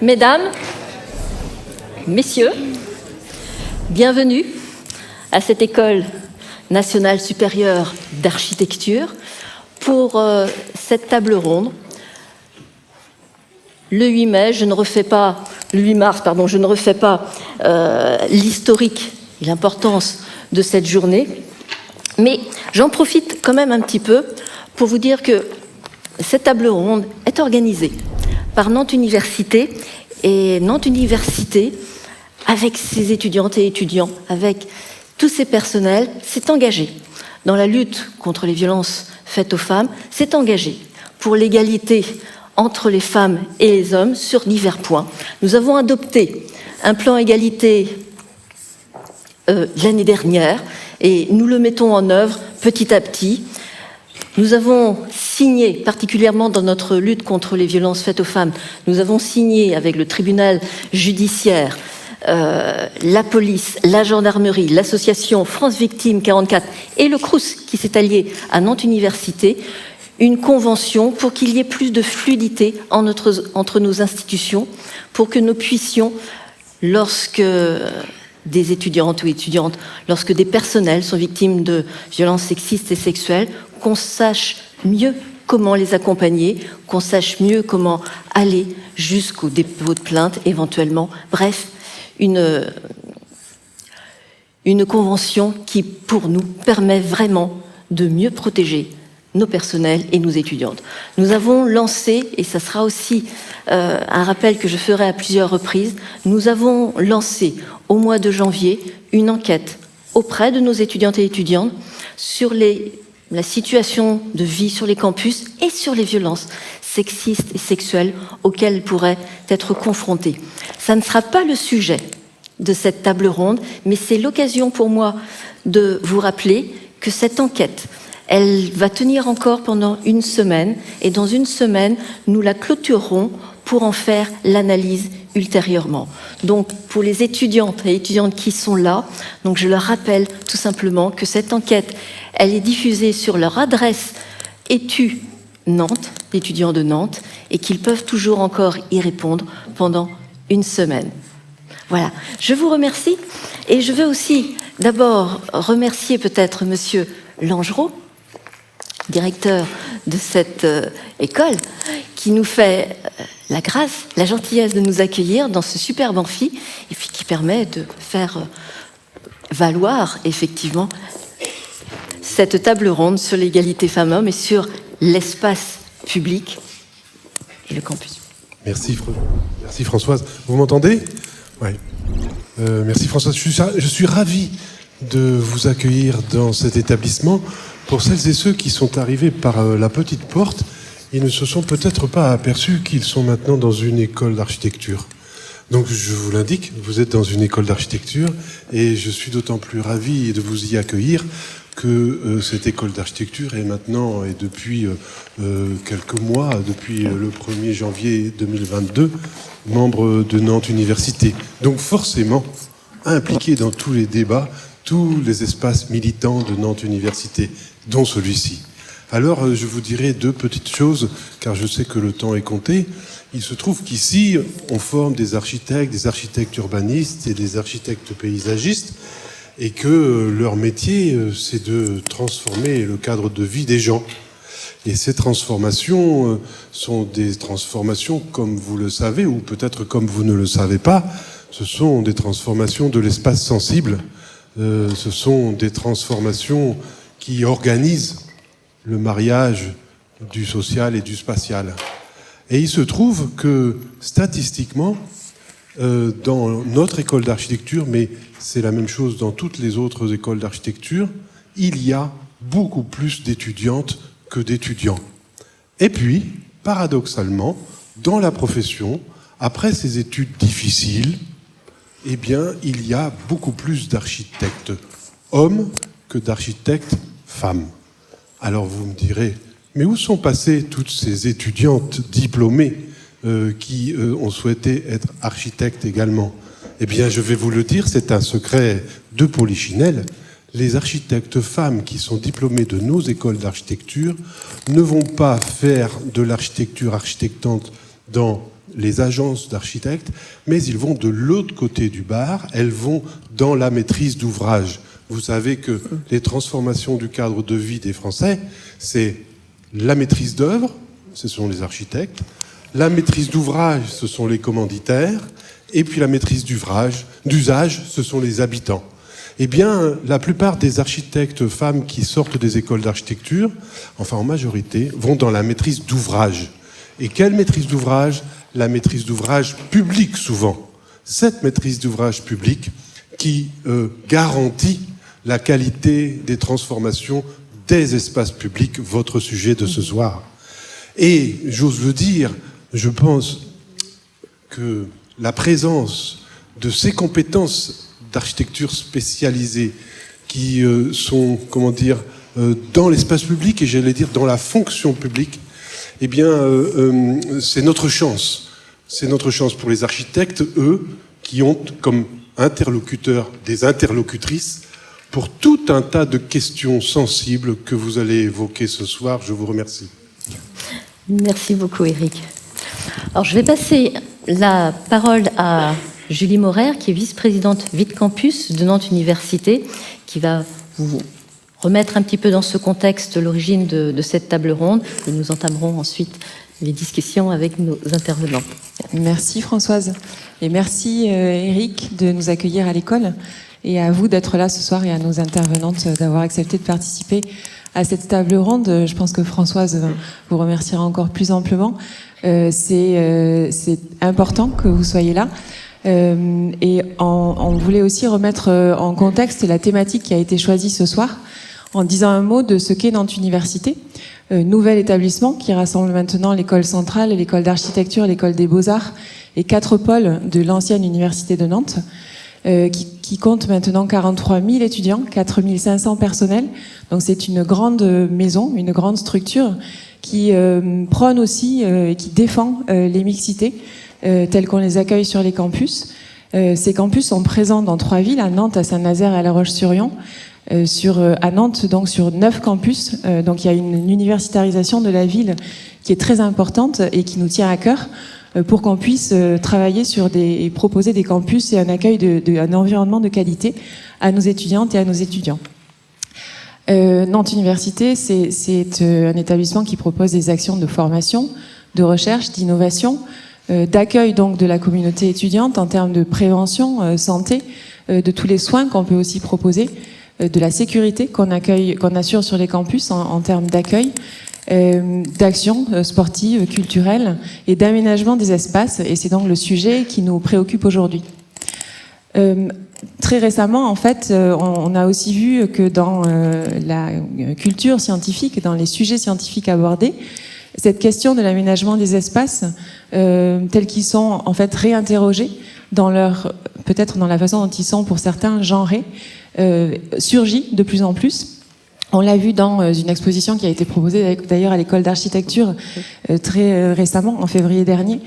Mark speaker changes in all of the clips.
Speaker 1: Mesdames, Messieurs, bienvenue à cette École nationale supérieure d'architecture pour cette table ronde. Le 8 mars, je ne refais pas l'historique et l'importance de cette journée, mais j'en profite quand même un petit peu pour vous dire que cette table ronde est organisée par Nantes Université, et Nantes Université, avec ses étudiantes et étudiants, avec tous ses personnels, s'est engagé dans la lutte contre les violences faites aux femmes, s'est engagé pour l'égalité entre les femmes et les hommes sur divers points. Nous avons adopté un plan égalité l'année dernière et nous le mettons en œuvre petit à petit. Nous avons signé, particulièrement dans notre lutte contre les violences faites aux femmes, nous avons signé avec le tribunal judiciaire, la police, la gendarmerie, l'association France Victimes 44 et le Crous qui s'est allié à Nantes Université, une convention pour qu'il y ait plus de fluidité entre nos institutions, pour que nous puissions, lorsque des étudiantes ou étudiantes, lorsque des personnels sont victimes de violences sexistes et sexuelles, qu'on sache mieux comment les accompagner, qu'on sache mieux comment aller jusqu'au dépôt de plainte éventuellement. Bref, une convention qui, pour nous, permet vraiment de mieux protéger nos personnels et nos étudiantes. Nous avons lancé, et ça sera aussi un rappel que je ferai à plusieurs reprises, nous avons lancé au mois de janvier une enquête auprès de nos étudiantes et étudiants sur la situation de vie sur les campus et sur les violences sexistes et sexuelles auxquelles elles pourraient être confrontées. Ça ne sera pas le sujet de cette table ronde, mais c'est l'occasion pour moi de vous rappeler que cette enquête, elle va tenir encore pendant une semaine, et dans une semaine, nous la clôturerons pour en faire l'analyse ultérieurement. Donc, pour les étudiantes et étudiantes qui sont là, donc je leur rappelle tout simplement que cette enquête, elle est diffusée sur leur adresse Etu Nantes, d'étudiants de Nantes, et qu'ils peuvent toujours encore y répondre pendant une semaine. Voilà, je vous remercie, et je veux aussi d'abord remercier peut-être Monsieur Langereau, directeur de cette école, qui nous fait la grâce, la gentillesse de nous accueillir dans ce superbe amphi, et puis qui permet de faire valoir effectivement cette table ronde sur l'égalité femmes-hommes et sur l'espace public et le campus.
Speaker 2: Merci Françoise. Vous m'entendez ? Oui. Merci Françoise. Je suis ravi de vous accueillir dans cet établissement. Pour celles et ceux qui sont arrivés par la petite porte, ils ne se sont peut-être pas aperçus qu'ils sont maintenant dans une école d'architecture. Donc je vous l'indique, vous êtes dans une école d'architecture et je suis d'autant plus ravi de vous y accueillir que cette école d'architecture est maintenant, et depuis quelques mois, depuis le 1er janvier 2022, membre de Nantes Université. Donc forcément impliqué dans tous les débats, tous les espaces militants de Nantes Université, dont celui-ci. Alors, je vous dirai deux petites choses, car je sais que le temps est compté. Il se trouve qu'ici, on forme des architectes urbanistes et des architectes paysagistes, et que leur métier, c'est de transformer le cadre de vie des gens. Et ces transformations sont des transformations, comme vous le savez, ou peut-être comme vous ne le savez pas, ce sont des transformations de l'espace sensible. Ce sont des transformations qui organisent le mariage du social et du spatial. Et il se trouve que, statistiquement, dans notre école d'architecture, mais c'est la même chose dans toutes les autres écoles d'architecture, il y a beaucoup plus d'étudiantes que d'étudiants. Et puis, paradoxalement, dans la profession, après ces études difficiles, eh bien, il y a beaucoup plus d'architectes hommes que d'architectes femmes. Alors vous me direz, mais où sont passées toutes ces étudiantes diplômées qui ont souhaité être architectes également? Eh bien, je vais vous le dire, c'est un secret de Polichinelle. Les architectes femmes qui sont diplômées de nos écoles d'architecture ne vont pas faire de l'architecture architectante dans les agences d'architectes, mais ils vont de l'autre côté du bar, elles vont dans la maîtrise d'ouvrage. Vous savez que les transformations du cadre de vie des Français, c'est la maîtrise d'œuvre, ce sont les architectes, la maîtrise d'ouvrage, ce sont les commanditaires, et puis la maîtrise d'usage, ce sont les habitants. Eh bien, la plupart des architectes femmes qui sortent des écoles d'architecture, enfin en majorité, vont dans la maîtrise d'ouvrage. Et quelle maîtrise d'ouvrage? La maîtrise d'ouvrage publique, souvent. Cette maîtrise d'ouvrage publique qui garantit la qualité des transformations des espaces publics, votre sujet de ce soir. Et, j'ose le dire, je pense que la présence de ces compétences d'architecture spécialisée qui sont, comment dire, dans l'espace public et j'allais dire dans la fonction publique, eh bien, c'est notre chance. C'est notre chance pour les architectes, eux, qui ont comme interlocuteurs des interlocutrices pour tout un tas de questions sensibles que vous allez évoquer ce soir. Je vous remercie.
Speaker 1: Merci beaucoup, Éric. Alors, je vais passer la parole à Julie Morer, qui est vice-présidente Vite Campus de Nantes Université, qui va vous remettre un petit peu dans ce contexte l'origine de cette table ronde, et nous entamerons ensuite les discussions avec nos intervenants.
Speaker 3: Merci Françoise, et merci Éric de nous accueillir à l'école, et à vous d'être là ce soir, et à nos intervenantes d'avoir accepté de participer à cette table ronde. Je pense que Françoise vous remerciera encore plus amplement. C'est important que vous soyez là. Et on voulait aussi remettre en contexte la thématique qui a été choisie ce soir en disant un mot de ce qu'est Nantes Université, nouvel établissement qui rassemble maintenant l'école centrale, l'école d'architecture, l'école des beaux-arts et 4 pôles de l'ancienne université de Nantes, qui compte maintenant 43 000 étudiants, 4 500 personnels. Donc c'est une grande maison, une grande structure qui prône aussi et qui défend les mixités tels qu'on les accueille sur les campus. Ces campus sont présents dans 3 villes, à Nantes, à Saint-Nazaire et à La Roche-sur-Yon. À Nantes, donc sur 9 campus. Donc il y a une universitarisation de la ville qui est très importante et qui nous tient à cœur pour qu'on puisse travailler sur et proposer des campus et un accueil un environnement de qualité à nos étudiantes et à nos étudiants. Nantes Université, c'est un établissement qui propose des actions de formation, de recherche, d'innovation, d'accueil donc de la communauté étudiante en termes de prévention, santé, de tous les soins qu'on peut aussi proposer, de la sécurité qu'on assure sur les campus en termes d'accueil, d'actions sportives, culturelles et d'aménagement des espaces. Et c'est donc le sujet qui nous préoccupe aujourd'hui. Très récemment, en fait, on a aussi vu que dans la culture scientifique, dans les sujets scientifiques abordés, cette question de l'aménagement des espaces, tels qu'ils sont en fait réinterrogés peut-être dans la façon dont ils sont pour certains genrés, surgit de plus en plus. On l'a vu dans une exposition qui a été proposée d'ailleurs à l'école d'architecture très récemment, en février dernier,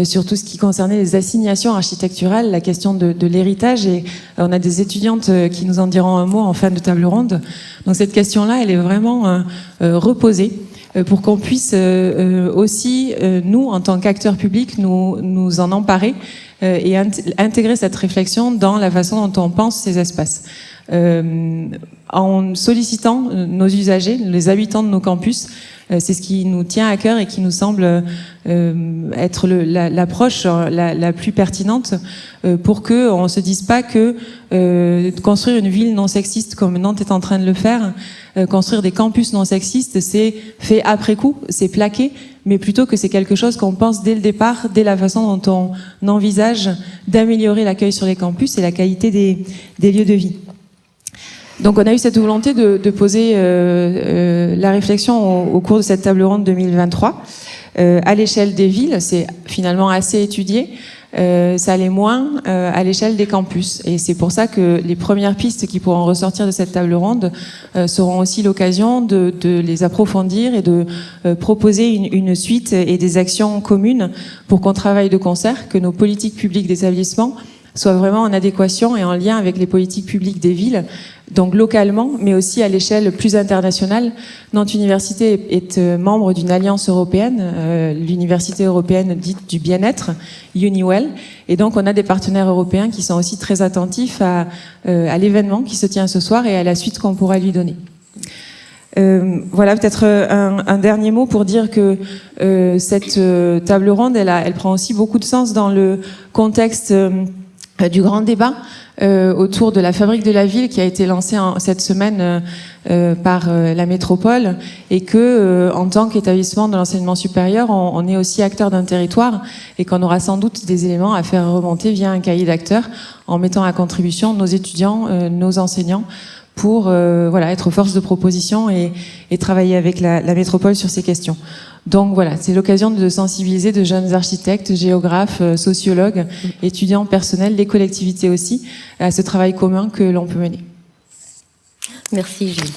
Speaker 3: sur tout ce qui concernait les assignations architecturales, la question de l'héritage, et on a des étudiantes qui nous en diront un mot en fin de table ronde. Donc cette question-là, elle est vraiment reposée pour qu'on puisse aussi, nous, en tant qu'acteurs publics, nous en emparer et intégrer cette réflexion dans la façon dont on pense ces espaces. En sollicitant nos usagers, les habitants de nos campus, c'est ce qui nous tient à cœur et qui nous semble être l'approche la plus pertinente pour que on se dise pas que construire une ville non sexiste comme Nantes est en train de le faire, construire des campus non sexistes, c'est fait après coup, c'est plaqué, mais plutôt que c'est quelque chose qu'on pense dès le départ, dès la façon dont on envisage d'améliorer l'accueil sur les campus et la qualité des lieux de vie. Donc on a eu cette volonté de poser la réflexion au cours de cette table ronde 2023 à l'échelle des villes. C'est finalement assez étudié, ça l'est moins à l'échelle des campus, et c'est pour ça que les premières pistes qui pourront ressortir de cette table ronde seront aussi l'occasion de les approfondir et de proposer une suite et des actions communes pour qu'on travaille de concert, que nos politiques publiques d'établissement soit vraiment en adéquation et en lien avec les politiques publiques des villes, donc localement, mais aussi à l'échelle plus internationale. Nantes Université est membre d'une alliance européenne, l'Université européenne dite du bien-être, UniWell, et donc on a des partenaires européens qui sont aussi très attentifs à l'événement qui se tient ce soir et à la suite qu'on pourra lui donner. Voilà, peut-être un dernier mot pour dire que cette table ronde, elle prend aussi beaucoup de sens dans le contexte du grand débat autour de la fabrique de la ville qui a été lancée cette semaine par la métropole, et que en tant qu'établissement de l'enseignement supérieur, on est aussi acteur d'un territoire et qu'on aura sans doute des éléments à faire remonter via un cahier d'acteurs en mettant à contribution nos étudiants, nos enseignants, pour voilà, être force de proposition et travailler avec la métropole sur ces questions. Donc voilà, c'est l'occasion de sensibiliser de jeunes architectes, géographes, sociologues, étudiants, personnels, les collectivités aussi, à ce travail commun que l'on peut mener.
Speaker 1: Merci Julie.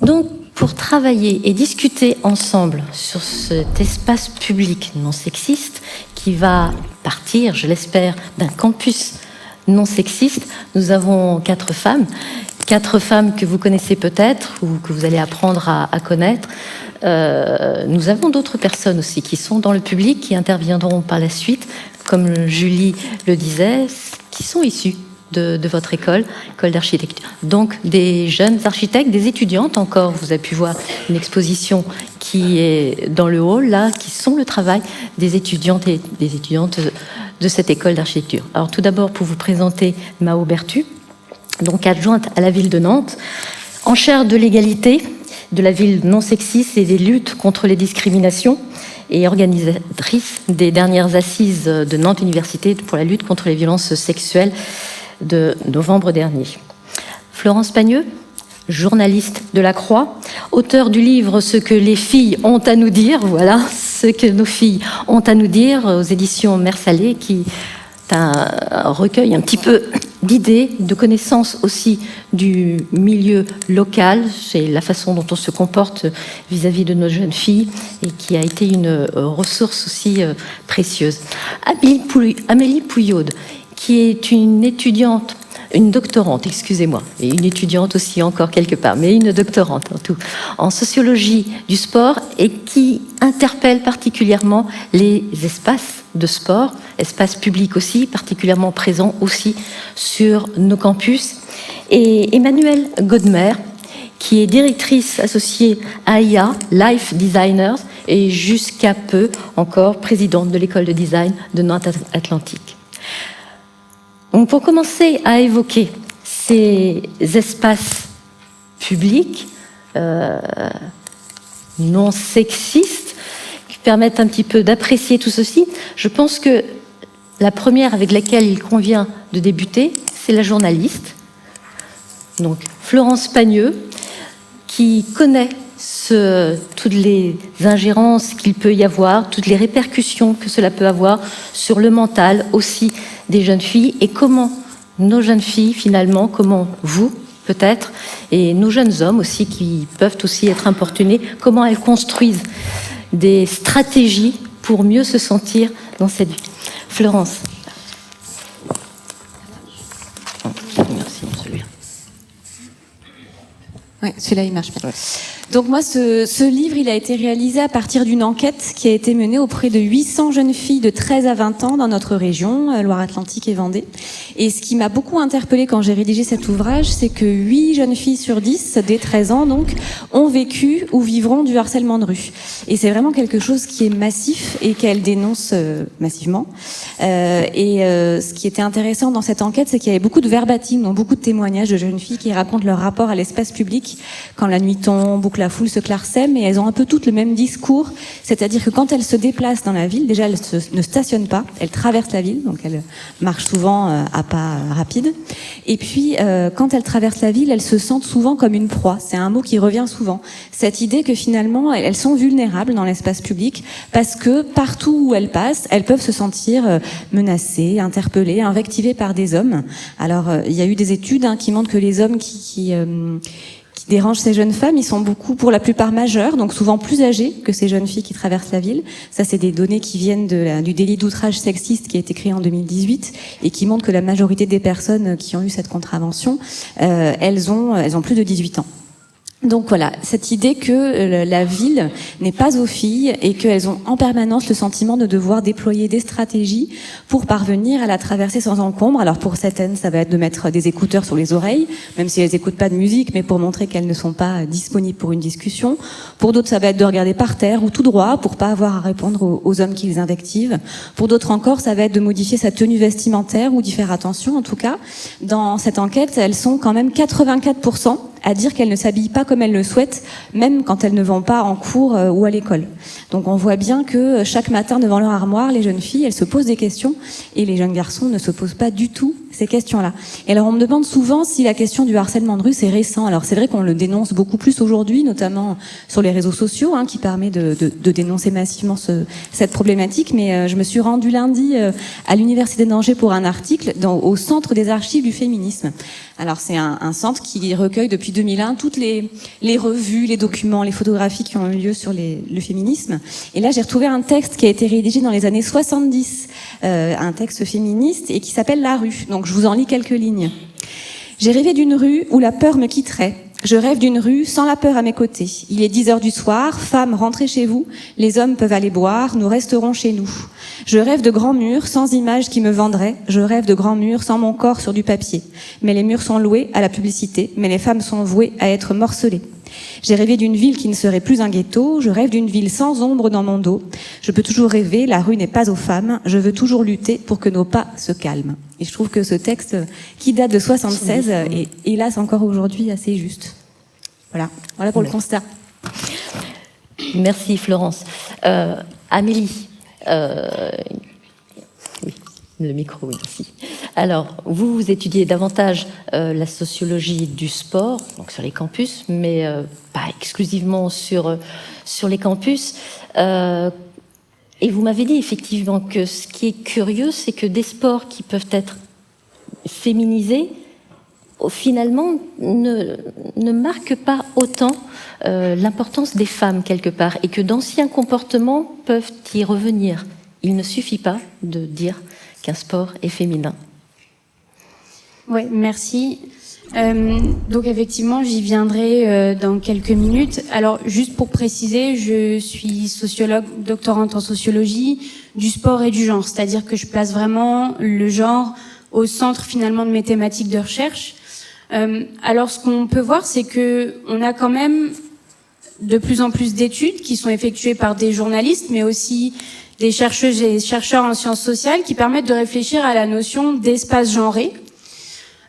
Speaker 1: Donc, pour travailler et discuter ensemble sur cet espace public non sexiste qui va partir, je l'espère, d'un campus non sexiste, nous avons 4 femmes que vous connaissez peut-être ou que vous allez apprendre à connaître. Nous avons d'autres personnes aussi qui sont dans le public, qui interviendront par la suite, comme Julie le disait, qui sont issus de votre école d'architecture. Donc des jeunes architectes, des étudiantes encore. Vous avez pu voir une exposition qui est dans le hall, là, qui sont le travail des étudiantes et des étudiantes de cette école d'architecture. Alors tout d'abord, pour vous présenter Mao Bertu, donc adjointe à la ville de Nantes, en charge de l'égalité, de la ville non sexiste et des luttes contre les discriminations, et organisatrice des dernières assises de Nantes Université pour la lutte contre les violences sexuelles de novembre dernier. Florence Pagneux, journaliste de La Croix, auteur du livre « Ce que les filles ont à nous dire », voilà, ce que nos filles ont à nous dire, aux éditions Mère Salée, qui est un recueil un petit peu d'idées, de connaissances aussi du milieu local, c'est la façon dont on se comporte vis-à-vis de nos jeunes filles, et qui a été une ressource aussi précieuse. Amélie Pouillaude, qui est une étudiante, une doctorante, excusez-moi, et une étudiante aussi encore quelque part, mais une doctorante en tout, en sociologie du sport, et qui interpelle particulièrement les espaces de sport, espaces publics aussi, particulièrement présents aussi sur nos campus. Et Emmanuelle Godmer, qui est directrice associée à IA, Life Designers, et jusqu'à peu encore présidente de l'école de design de Nantes Atlantique. Donc pour commencer à évoquer ces espaces publics non sexistes qui permettent un petit peu d'apprécier tout ceci, je pense que la première avec laquelle il convient de débuter, c'est la journaliste, donc Florence Pagneux, qui connaît toutes les ingérences qu'il peut y avoir, toutes les répercussions que cela peut avoir sur le mental aussi des jeunes filles, et comment nos jeunes filles finalement, comment vous peut-être, et nos jeunes hommes aussi qui peuvent aussi être importunés, comment elles construisent des stratégies pour mieux se sentir dans cette vie. Florence. Merci, celui-là.
Speaker 4: Oui, celui-là, il marche bien. Ouais. Donc moi, ce livre, il a été réalisé à partir d'une enquête qui a été menée auprès de 800 jeunes filles de 13 à 20 ans dans notre région, Loire-Atlantique et Vendée. Et ce qui m'a beaucoup interpellée quand j'ai rédigé cet ouvrage, c'est que 8 jeunes filles sur 10, dès 13 ans donc, ont vécu ou vivront du harcèlement de rue. Et c'est vraiment quelque chose qui est massif et qu'elles dénoncent massivement. Ce qui était intéressant dans cette enquête, c'est qu'il y avait beaucoup de verbatim, donc beaucoup de témoignages de jeunes filles qui racontent leur rapport à l'espace public quand la nuit tombe ou que la foule se clarsème, et elles ont un peu toutes le même discours, c'est-à-dire que quand elles se déplacent dans la ville, déjà elles ne stationnent pas, elles traversent la ville, donc elles marchent souvent à pas rapides, et puis quand elles traversent la ville, elles se sentent souvent comme une proie, c'est un mot qui revient souvent, cette idée que finalement elles sont vulnérables dans l'espace public, parce que partout où elles passent, elles peuvent se sentir menacées, interpellées, invectivées par des hommes. Alors il y a eu des études qui montrent que les hommes qui qui dérange ces jeunes femmes, ils sont beaucoup, pour la plupart, majeures, donc souvent plus âgées que ces jeunes filles qui traversent la ville. Ça, c'est des données qui viennent du délit d'outrage sexiste qui a été créé en 2018 et qui montrent que la majorité des personnes qui ont eu cette contravention, elles ont plus de 18 ans. Donc voilà, cette idée que la ville n'est pas aux filles et qu'elles ont en permanence le sentiment de devoir déployer des stratégies pour parvenir à la traverser sans encombre. Alors pour certaines, ça va être de mettre des écouteurs sur les oreilles, même si elles n'écoutent pas de musique, mais pour montrer qu'elles ne sont pas disponibles pour une discussion. Pour d'autres, ça va être de regarder par terre ou tout droit pour pas avoir à répondre aux hommes qui les invectivent. Pour d'autres encore, ça va être de modifier sa tenue vestimentaire ou d'y faire attention. En tout cas, dans cette enquête, elles sont quand même 84% à dire qu'elles ne s'habillent pas comme elles le souhaitent, même quand elles ne vont pas en cours ou à l'école. Donc on voit bien que chaque matin devant leur armoire, les jeunes filles, elles se posent des questions et les jeunes garçons ne se posent pas du tout ces questions-là. Et alors on me demande souvent si la question du harcèlement de rue c'est récent. Alors c'est vrai qu'on le dénonce beaucoup plus aujourd'hui, notamment sur les réseaux sociaux, qui permet de dénoncer massivement cette problématique. Mais je me suis rendue lundi à l'Université d'Angers pour un article au Centre des archives du féminisme. Alors c'est un centre qui recueille depuis 2001 toutes les revues, les documents, les photographies qui ont eu lieu sur le féminisme. Et là j'ai retrouvé un texte qui a été rédigé dans les années 70, un texte féministe et qui s'appelle La rue. Donc je vous en lis quelques lignes. J'ai rêvé d'une rue où la peur me quitterait. Je rêve d'une rue sans la peur à mes côtés. Il est 10h du soir, femmes rentrez chez vous, les hommes peuvent aller boire, nous resterons chez nous. Je rêve de grands murs sans images qui me vendraient, je rêve de grands murs sans mon corps sur du papier. Mais les murs sont loués à la publicité, mais les femmes sont vouées à être morcelées. J'ai rêvé d'une ville qui ne serait plus un ghetto, je rêve d'une ville sans ombre dans mon dos. Je peux toujours rêver, la rue n'est pas aux femmes, je veux toujours lutter pour que nos pas se calment. Et je trouve que ce texte, qui date de 76, est hélas encore aujourd'hui assez juste. Voilà pour le constat.
Speaker 1: Merci Florence. Amélie, oui, le micro, oui, ici. Alors, vous étudiez davantage la sociologie du sport, donc sur les campus, mais pas exclusivement sur les campus. Et vous m'avez dit effectivement que ce qui est curieux, c'est que des sports qui peuvent être féminisés, finalement, ne marquent pas autant l'importance des femmes quelque part, et que d'anciens comportements peuvent y revenir. Il ne suffit pas de dire qu'un sport est féminin.
Speaker 5: Oui, merci. Donc effectivement, j'y viendrai dans quelques minutes. Alors, juste pour préciser, je suis sociologue, doctorante en sociologie du sport et du genre, c'est-à-dire que je place vraiment le genre au centre finalement de mes thématiques de recherche. Alors, ce qu'on peut voir, c'est que on a quand même de plus en plus d'études qui sont effectuées par des journalistes, mais aussi des chercheuses et chercheurs en sciences sociales qui permettent de réfléchir à la notion d'espace genré.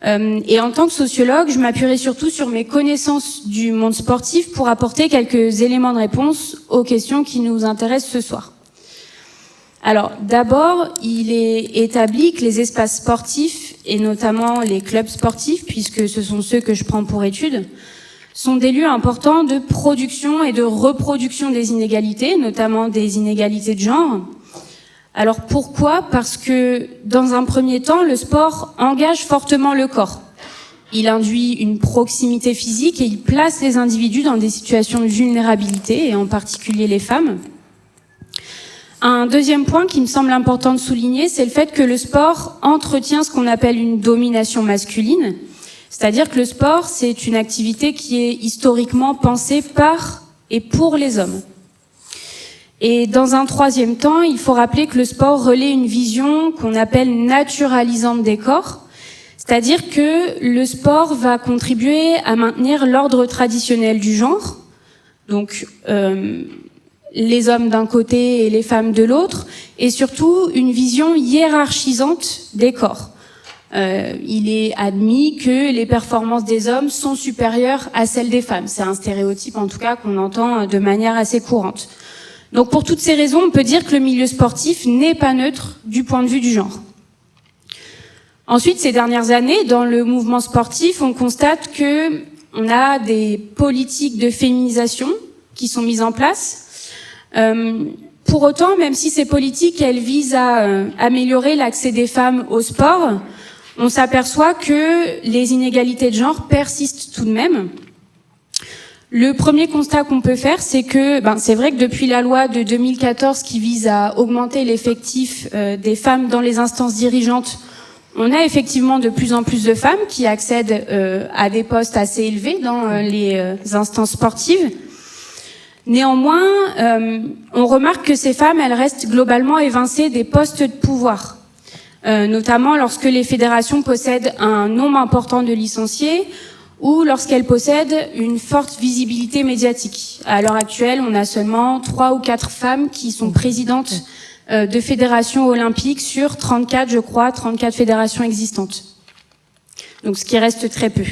Speaker 5: Et en tant que sociologue, je m'appuierai surtout sur mes connaissances du monde sportif pour apporter quelques éléments de réponse aux questions qui nous intéressent ce soir. Alors, d'abord, il est établi que les espaces sportifs, et notamment les clubs sportifs, puisque ce sont ceux que je prends pour étude, sont des lieux importants de production et de reproduction des inégalités, notamment des inégalités de genre. Alors pourquoi ? Parce que, dans un premier temps, le sport engage fortement le corps. Il induit une proximité physique et il place les individus dans des situations de vulnérabilité, et en particulier les femmes. Un deuxième point qui me semble important de souligner, c'est le fait que le sport entretient ce qu'on appelle une domination masculine. C'est-à-dire que le sport, c'est une activité qui est historiquement pensée par et pour les hommes. Et dans un troisième temps, il faut rappeler que le sport relaie une vision qu'on appelle naturalisante des corps. C'est-à-dire que le sport va contribuer à maintenir l'ordre traditionnel du genre. Donc, les hommes d'un côté et les femmes de l'autre, et surtout une vision hiérarchisante des corps. Il est admis que les performances des hommes sont supérieures à celles des femmes. C'est un stéréotype, en tout cas, qu'on entend de manière assez courante. Donc, pour toutes ces raisons, on peut dire que le milieu sportif n'est pas neutre du point de vue du genre. Ensuite, ces dernières années, dans le mouvement sportif, on constate que on a des politiques de féminisation qui sont mises en place. Pour autant, même si ces politiques, elles visent à améliorer l'accès des femmes au sport, on s'aperçoit que les inégalités de genre persistent tout de même. Le premier constat qu'on peut faire, c'est que c'est vrai que depuis la loi de 2014 qui vise à augmenter l'effectif des femmes dans les instances dirigeantes, on a effectivement de plus en plus de femmes qui accèdent à des postes assez élevés dans les instances sportives. Néanmoins, on remarque que ces femmes, elles restent globalement évincées des postes de pouvoir, notamment lorsque les fédérations possèdent un nombre important de licenciés ou lorsqu'elles possèdent une forte visibilité médiatique. À l'heure actuelle, on a seulement 3 ou 4 femmes qui sont présidentes de fédérations olympiques sur 34, je crois, 34 fédérations existantes. Donc, ce qui reste très peu.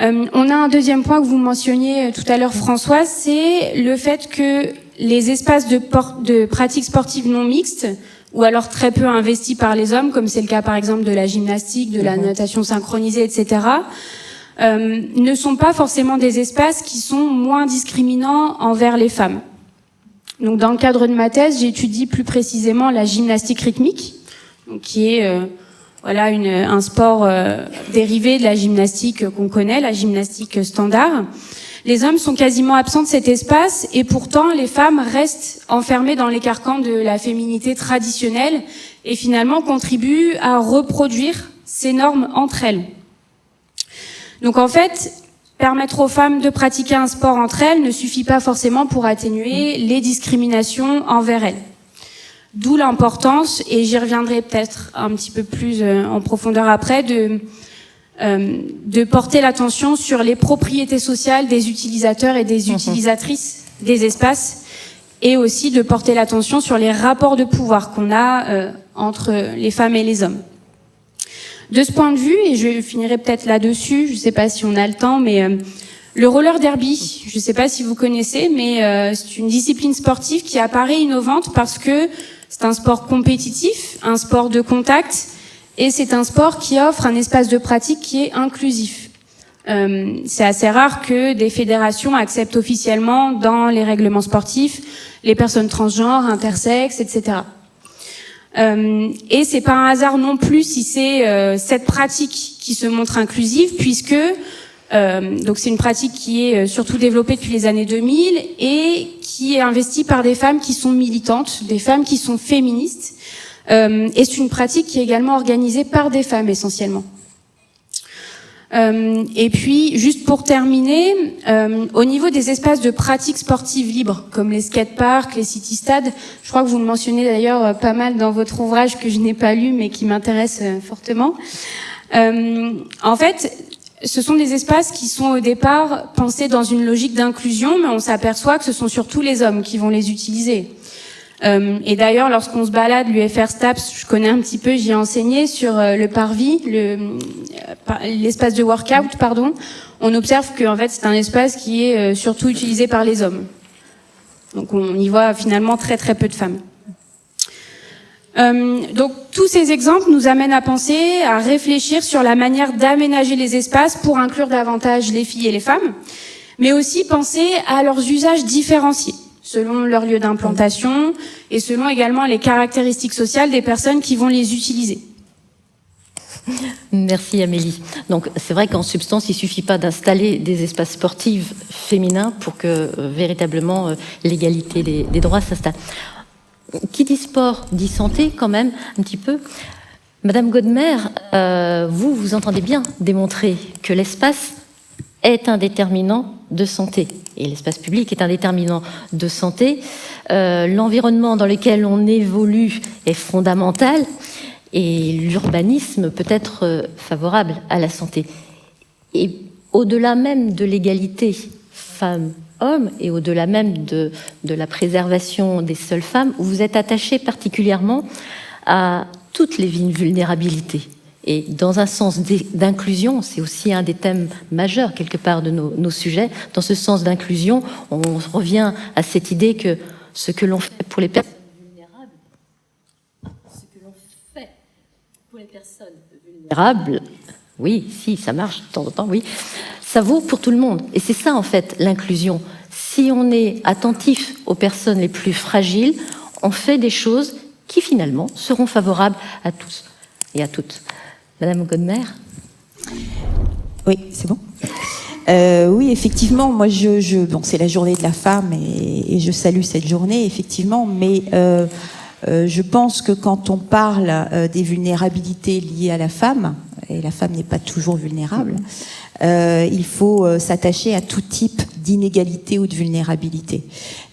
Speaker 5: On a un deuxième point que vous mentionniez tout à l'heure, Françoise, c'est le fait que les espaces de pratiques sportives non mixtes, ou alors très peu investis par les hommes, comme c'est le cas par exemple de la gymnastique, de la natation synchronisée, etc., ne sont pas forcément des espaces qui sont moins discriminants envers les femmes. Donc dans le cadre de ma thèse, j'étudie plus précisément la gymnastique rythmique, donc qui est un sport dérivé de la gymnastique qu'on connaît, la gymnastique standard. Les hommes sont quasiment absents de cet espace et pourtant les femmes restent enfermées dans les carcans de la féminité traditionnelle et finalement contribuent à reproduire ces normes entre elles. Donc en fait, permettre aux femmes de pratiquer un sport entre elles ne suffit pas forcément pour atténuer les discriminations envers elles. D'où l'importance, et j'y reviendrai peut-être un petit peu plus en profondeur après, de porter l'attention sur les propriétés sociales des utilisateurs et des utilisatrices des espaces, et aussi de porter l'attention sur les rapports de pouvoir qu'on a entre les femmes et les hommes. De ce point de vue, et je finirai peut-être là-dessus, je ne sais pas si on a le temps, mais le roller derby, je ne sais pas si vous connaissez, mais c'est une discipline sportive qui apparaît innovante parce que c'est un sport compétitif, un sport de contact, et c'est un sport qui offre un espace de pratique qui est inclusif. C'est assez rare que des fédérations acceptent officiellement dans les règlements sportifs les personnes transgenres, intersexes, etc. Et c'est pas un hasard non plus si c'est cette pratique qui se montre inclusive, puisque donc c'est une pratique qui est surtout développée depuis les années 2000 et qui est investie par des femmes qui sont militantes, des femmes qui sont féministes. Et c'est une pratique qui est également organisée par des femmes essentiellement. Et puis, juste pour terminer, au niveau des espaces de pratique sportive libres, comme les skateparks, les city-stades, je crois que vous le mentionnez d'ailleurs pas mal dans votre ouvrage que je n'ai pas lu mais qui m'intéresse fortement. En fait, ce sont des espaces qui sont au départ pensés dans une logique d'inclusion, mais on s'aperçoit que ce sont surtout les hommes qui vont les utiliser. Et d'ailleurs, lorsqu'on se balade, l'UFR STAPS, je connais un petit peu, j'y ai enseigné sur le parvis, l'espace de workout, pardon. On observe que en fait, c'est un espace qui est surtout utilisé par les hommes. Donc, on y voit finalement très très peu de femmes. Donc, tous ces exemples nous amènent à penser, à réfléchir sur la manière d'aménager les espaces pour inclure davantage les filles et les femmes, mais aussi penser à leurs usages différenciés, selon leur lieu d'implantation et selon également les caractéristiques sociales des personnes qui vont les utiliser.
Speaker 1: Merci Amélie. Donc c'est vrai qu'en substance, il ne suffit pas d'installer des espaces sportifs féminins pour que véritablement l'égalité des droits s'installe. Qui dit sport dit santé quand même un petit peu. Madame Godmer, vous entendez bien démontrer que l'espace est un déterminant de santé. Et l'espace public est un déterminant de santé. L'environnement dans lequel on évolue est fondamental et l'urbanisme peut être favorable à la santé. Et au-delà même de l'égalité femmes-hommes et au-delà même de la préservation des seules femmes, vous êtes attaché particulièrement à toutes les vulnérabilités. Et dans un sens d'inclusion, c'est aussi un des thèmes majeurs quelque part de nos sujets. Dans ce sens d'inclusion, on revient à cette idée que ce que l'on fait pour les personnes vulnérables, oui, si, ça marche de temps en temps, oui, ça vaut pour tout le monde. Et c'est ça en fait l'inclusion. Si on est attentif aux personnes les plus fragiles, on fait des choses qui finalement seront favorables à tous et à toutes. Madame Godmer ?
Speaker 6: Oui, c'est bon. Oui, effectivement, moi, bon, c'est la journée de la femme et je salue cette journée, effectivement, mais je pense que quand on parle des vulnérabilités liées à la femme, et la femme n'est pas toujours vulnérable, il faut s'attacher à tout type d'inégalité ou de vulnérabilité.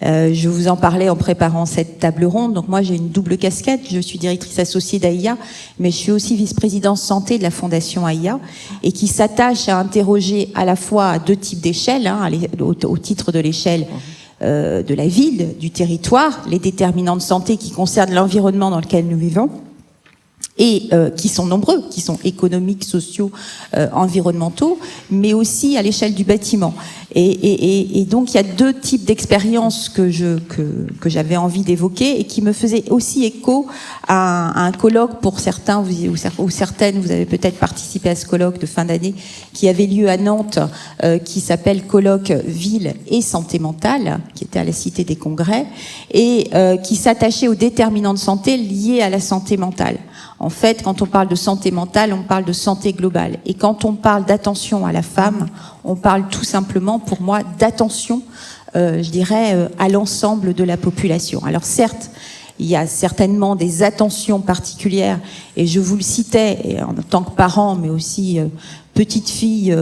Speaker 6: Je vous en parlais en préparant cette table ronde. Donc moi, j'ai une double casquette. Je suis directrice associée d'AIA, mais je suis aussi vice-présidente santé de la Fondation AIA, et qui s'attache à interroger à la fois à deux types d'échelles, hein, au titre de l'échelle de la ville, du territoire, les déterminants de santé qui concernent l'environnement dans lequel nous vivons, et qui sont nombreux, qui sont économiques, sociaux, environnementaux, mais aussi à l'échelle du bâtiment. Et donc il y a deux types d'expériences que j'avais envie d'évoquer et qui me faisaient aussi écho à un colloque. Pour certains ou certaines, vous avez peut-être participé à ce colloque de fin d'année qui avait lieu à Nantes, qui s'appelle colloque Ville et santé mentale, qui était à la Cité des Congrès, et qui s'attachait aux déterminants de santé liés à la santé mentale. En fait, quand on parle de santé mentale, on parle de santé globale. Et quand on parle d'attention à la femme, on parle tout simplement, pour moi, d'attention, je dirais, à l'ensemble de la population. Alors certes, il y a certainement des attentions particulières, et je vous le citais, et en tant que parent, mais aussi petite fille,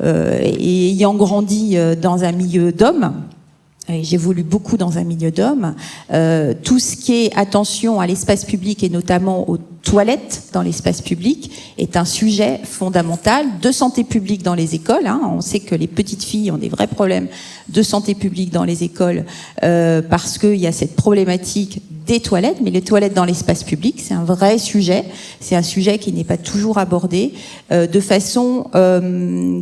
Speaker 6: et ayant grandi dans un milieu d'hommes, et j'évolue beaucoup dans un milieu d'hommes, tout ce qui est attention à l'espace public et notamment aux toilettes dans l'espace public est un sujet fondamental de santé publique dans les écoles. Hein. On sait que les petites filles ont des vrais problèmes de santé publique dans les écoles parce qu'il y a cette problématique des toilettes, mais les toilettes dans l'espace public, c'est un vrai sujet. C'est un sujet qui n'est pas toujours abordé de façon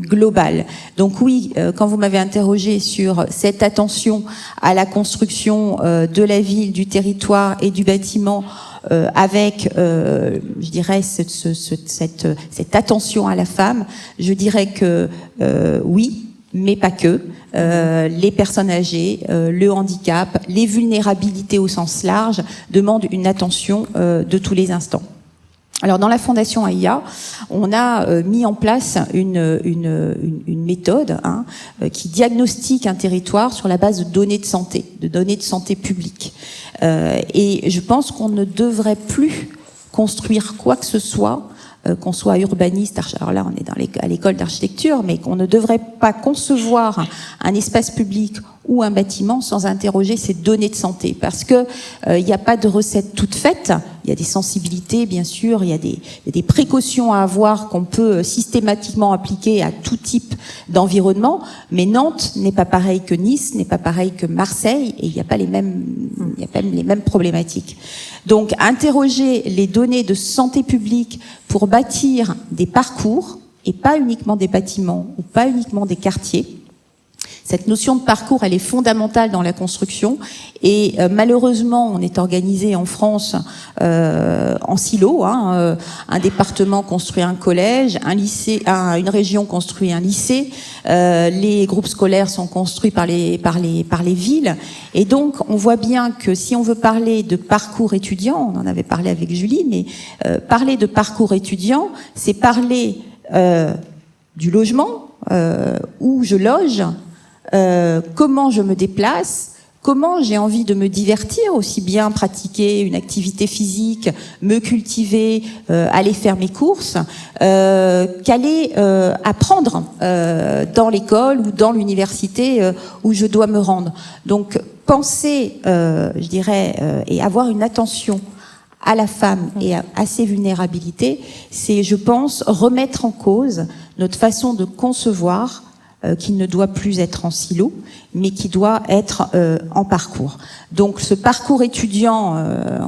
Speaker 6: globale. Donc oui, quand vous m'avez interrogé sur cette attention à la construction de la ville, du territoire et du bâtiment, avec, je dirais, cette attention à la femme, je dirais que oui, mais pas que. Les personnes âgées, le handicap, les vulnérabilités au sens large demandent une attention de tous les instants. Alors dans la Fondation AIA, on a mis en place une méthode qui diagnostique un territoire sur la base de données de santé publique. Et je pense qu'on ne devrait plus construire quoi que ce soit, qu'on soit urbaniste, alors là on est à l'école d'architecture, mais qu'on ne devrait pas concevoir un espace public ou un bâtiment sans interroger ces données de santé, parce que il n'y a pas de recette toute faite. Il y a des sensibilités, bien sûr, il y a des précautions à avoir qu'on peut systématiquement appliquer à tout type d'environnement, mais Nantes n'est pas pareil que Nice, n'est pas pareil que Marseille, et il n'y a pas les mêmes problématiques. Donc, interroger les données de santé publique pour bâtir des parcours, et pas uniquement des bâtiments, ou pas uniquement des quartiers. Cette notion de parcours, elle est fondamentale dans la construction, et malheureusement, on est organisé en France en silo. Un département construit un collège, un lycée, une région construit un lycée. Les groupes scolaires sont construits par les villes, et donc on voit bien que si on veut parler de parcours étudiant, on en avait parlé avec Julie, mais parler de parcours étudiant, c'est parler du logement, où je loge. Comment je me déplace, comment j'ai envie de me divertir, aussi bien pratiquer une activité physique, me cultiver, aller faire mes courses, qu'aller apprendre dans l'école ou dans l'université où je dois me rendre. Donc penser, je dirais, et avoir une attention à la femme et à ses vulnérabilités, c'est, je pense, remettre en cause notre façon de concevoir qui ne doit plus être en silo, mais qui doit être en parcours. Donc ce parcours étudiant,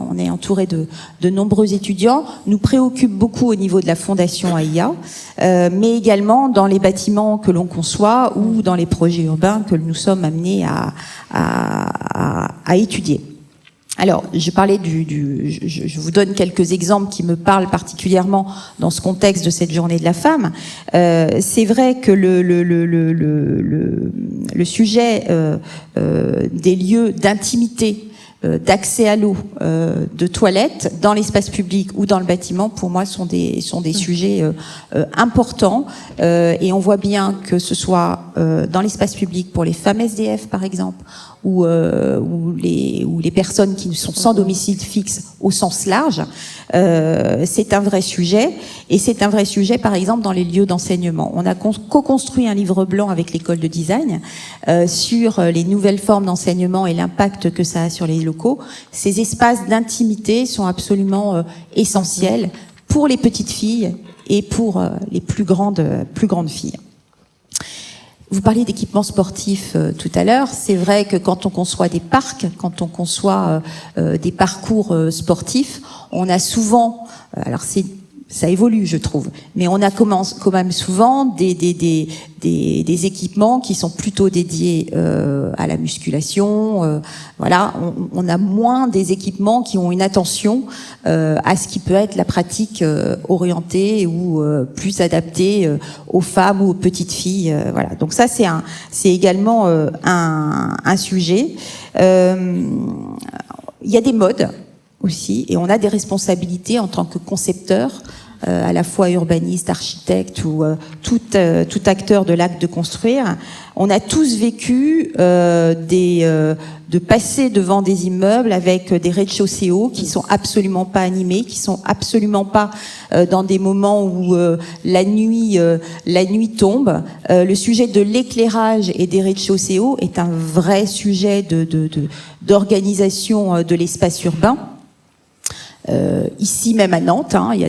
Speaker 6: on est entouré de nombreux étudiants, nous préoccupe beaucoup au niveau de la Fondation AIA, mais également dans les bâtiments que l'on conçoit ou dans les projets urbains que nous sommes amenés à étudier. Alors, je parlais je vous donne quelques exemples qui me parlent particulièrement dans ce contexte de cette journée de la femme. C'est vrai que le sujet des lieux d'intimité d'accès à l'eau, de toilettes dans l'espace public ou dans le bâtiment, pour moi, sont des sujets importants. Et on voit bien que ce soit dans l'espace public pour les femmes SDF, par exemple, ou les personnes qui sont sans domicile fixe au sens large, c'est un vrai sujet. Et c'est un vrai sujet, par exemple, dans les lieux d'enseignement. On a co-construit un livre blanc avec l'école de design sur les nouvelles formes d'enseignement et l'impact que ça a sur les locaux. Ces espaces d'intimité sont absolument essentiels pour les petites filles et pour les plus grandes filles. Vous parliez d'équipements sportifs tout à l'heure. C'est vrai que quand on conçoit des parcs, quand on conçoit des parcours sportifs, on a souvent, alors ça évolue, je trouve, mais on a quand même souvent des équipements qui sont plutôt dédiés à la musculation. Voilà, on a moins des équipements qui ont une attention à ce qui peut être la pratique orientée ou plus adaptée aux femmes ou aux petites filles. Voilà, donc ça c'est également un sujet. Il y a des modes aussi, et on a des responsabilités en tant que concepteur, à la fois urbaniste, architecte ou tout acteur de l'acte de construire. On a tous vécu de passer devant des immeubles avec des rez-de-chaussée hauts qui sont absolument pas animés, qui sont absolument pas dans des moments où la nuit tombe. Le sujet de l'éclairage et des rez-de-chaussée hauts est un vrai sujet d'organisation de l'espace urbain. Ici même à Nantes, il y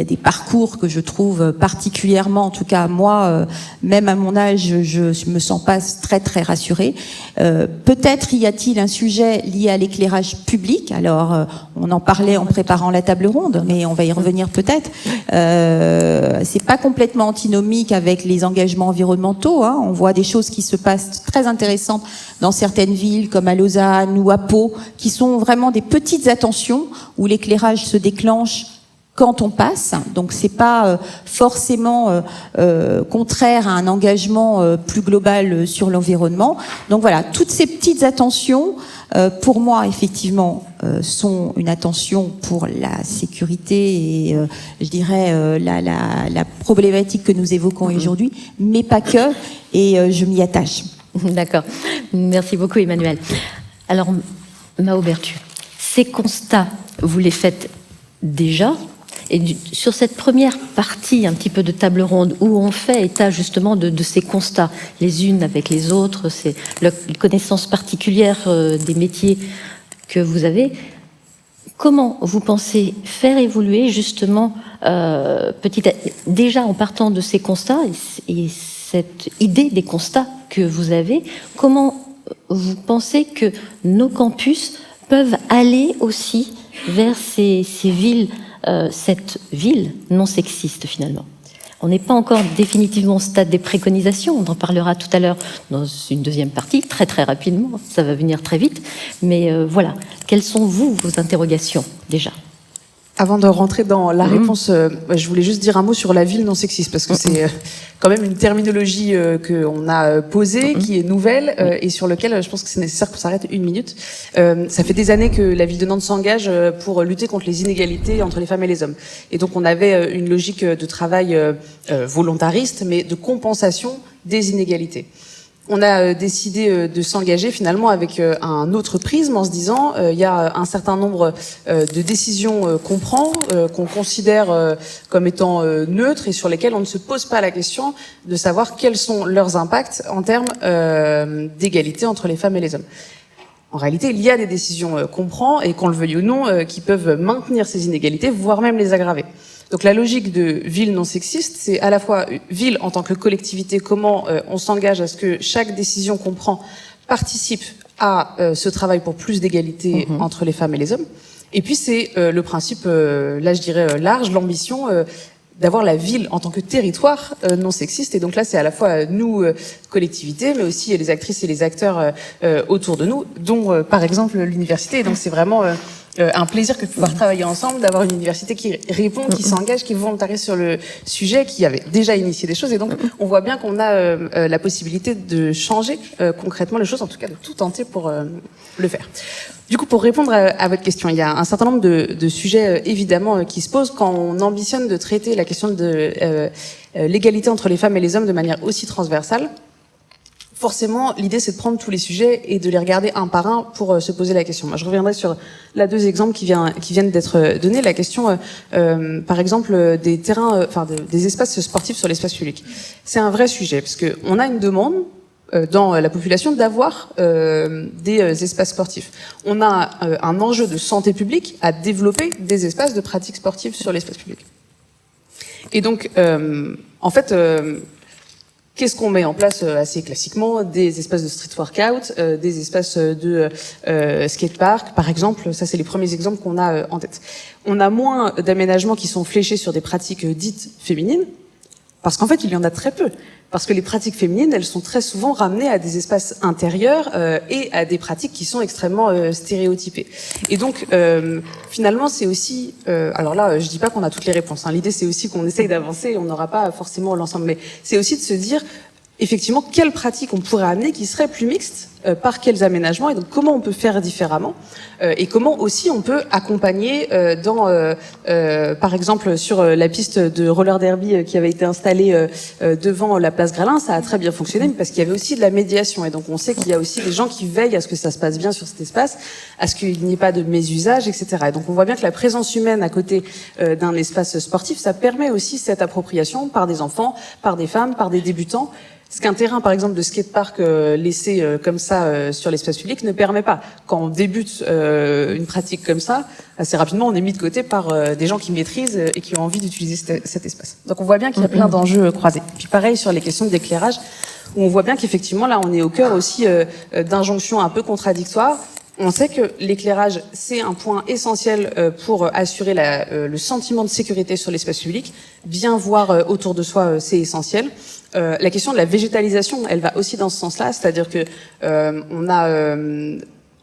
Speaker 6: a des parcours que je trouve particulièrement, en tout cas moi, même à mon âge, je me sens pas très très rassurée. Peut-être y a-t-il un sujet lié à l'éclairage public. Alors, on en parlait en préparant la table ronde, mais on va y revenir peut-être. C'est pas complètement antinomique avec les engagements environnementaux. On voit des choses qui se passent très intéressantes dans certaines villes, comme à Lausanne ou à Pau, qui sont vraiment des petites attentions où l'éclairage se déclenche quand on passe. Donc c'est pas forcément contraire à un engagement plus global sur l'environnement. Donc voilà, toutes ces petites attentions, pour moi, effectivement, sont une attention pour la sécurité et je dirais la problématique que nous évoquons aujourd'hui, mais pas que, et je m'y attache.
Speaker 1: D'accord. Merci beaucoup, Emmanuelle. Alors, Mao Bertu, ces constats, vous les faites déjà, et sur cette première partie un petit peu de table ronde où on fait état justement de ces constats les unes avec les autres, c'est la connaissance particulière des métiers que vous avez, comment vous pensez faire évoluer justement déjà en partant de ces constats et cette idée des constats que vous avez, comment vous pensez que nos campus peuvent aller aussi vers ces villes, cette ville non sexiste finalement. On n'est pas encore définitivement au stade des préconisations, on en parlera tout à l'heure dans une deuxième partie, très très rapidement, ça va venir très vite, mais voilà, quelles sont vos interrogations déjà ?
Speaker 7: Avant de rentrer dans la réponse, je voulais juste dire un mot sur la ville non sexiste, parce que c'est quand même une terminologie qu'on a posée, qui est nouvelle, et sur lequel je pense que c'est nécessaire qu'on s'arrête une minute. Ça fait des années que la ville de Nantes s'engage pour lutter contre les inégalités entre les femmes et les hommes. Et donc on avait une logique de travail volontariste, mais de compensation des inégalités. On a décidé de s'engager finalement avec un autre prisme en se disant il y a un certain nombre de décisions qu'on prend, qu'on considère comme étant neutres et sur lesquelles on ne se pose pas la question de savoir quels sont leurs impacts en termes d'égalité entre les femmes et les hommes. En réalité, il y a des décisions qu'on prend et qu'on le veuille ou non qui peuvent maintenir ces inégalités, voire même les aggraver. Donc la logique de ville non sexiste, c'est à la fois ville en tant que collectivité, comment on s'engage à ce que chaque décision qu'on prend participe à ce travail pour plus d'égalité entre les femmes et les hommes. Et puis c'est le principe, là je dirais large, l'ambition d'avoir la ville en tant que territoire non sexiste. Et donc là, c'est à la fois nous, collectivités, mais aussi les actrices et les acteurs autour de nous, dont par exemple l'université. Et donc c'est vraiment un plaisir que de pouvoir travailler ensemble, d'avoir une université qui répond, qui s'engage, qui est volontariste sur le sujet, qui avait déjà initié des choses. Et donc, on voit bien qu'on a la possibilité de changer concrètement les choses, en tout cas de tout tenter pour le faire. Du coup, pour répondre à votre question, il y a un certain nombre de sujets évidemment qui se posent quand on ambitionne de traiter la question de l'égalité entre les femmes et les hommes de manière aussi transversale. Forcément, l'idée, c'est de prendre tous les sujets et de les regarder un par un pour se poser la question. Moi, je reviendrai sur là 2 exemples qui viennent d'être donnés. La question, par exemple, des terrains, des espaces sportifs sur l'espace public. C'est un vrai sujet parce que on a une demande dans la population d'avoir des espaces sportifs. On a un enjeu de santé publique à développer des espaces de pratique sportive sur l'espace public. Et donc, en fait, qu'est-ce qu'on met en place assez classiquement? Des espaces de street workout, des espaces de skatepark, par exemple. Ça, c'est les premiers exemples qu'on a en tête. On a moins d'aménagements qui sont fléchés sur des pratiques dites féminines, parce qu'en fait, il y en a très peu. Parce que les pratiques féminines, elles sont très souvent ramenées à des espaces intérieurs et à des pratiques qui sont extrêmement stéréotypées. Et donc, finalement, c'est aussi... alors là, je dis pas qu'on a toutes les réponses. Hein. L'idée, c'est aussi qu'on essaye d'avancer et on n'aura pas forcément l'ensemble. Mais c'est aussi de se dire, effectivement, quelles pratiques on pourrait amener qui seraient plus mixtes, par quels aménagements, et donc comment on peut faire différemment, et comment aussi on peut accompagner par exemple, sur la piste de roller derby qui avait été installée devant la place Gralin, ça a très bien fonctionné, parce qu'il y avait aussi de la médiation, et donc on sait qu'il y a aussi des gens qui veillent à ce que ça se passe bien sur cet espace, à ce qu'il n'y ait pas de mésusage, etc. Et donc on voit bien que la présence humaine à côté d'un espace sportif, ça permet aussi cette appropriation par des enfants, par des femmes, par des débutants. Ce qu'un terrain, par exemple, de skatepark laissé comme ça sur l'espace public ne permet pas. Quand on débute une pratique comme ça, assez rapidement, on est mis de côté par des gens qui maîtrisent et qui ont envie d'utiliser cet espace. Donc on voit bien qu'il y a plein d'enjeux croisés. Puis pareil sur les questions d'éclairage, où on voit bien qu'effectivement, là, on est au cœur aussi d'injonctions un peu contradictoires. On sait que l'éclairage, c'est un point essentiel pour assurer le sentiment de sécurité sur l'espace public. Bien voir autour de soi, c'est essentiel. La question de la végétalisation, elle va aussi dans ce sens-là, c'est-à-dire que on a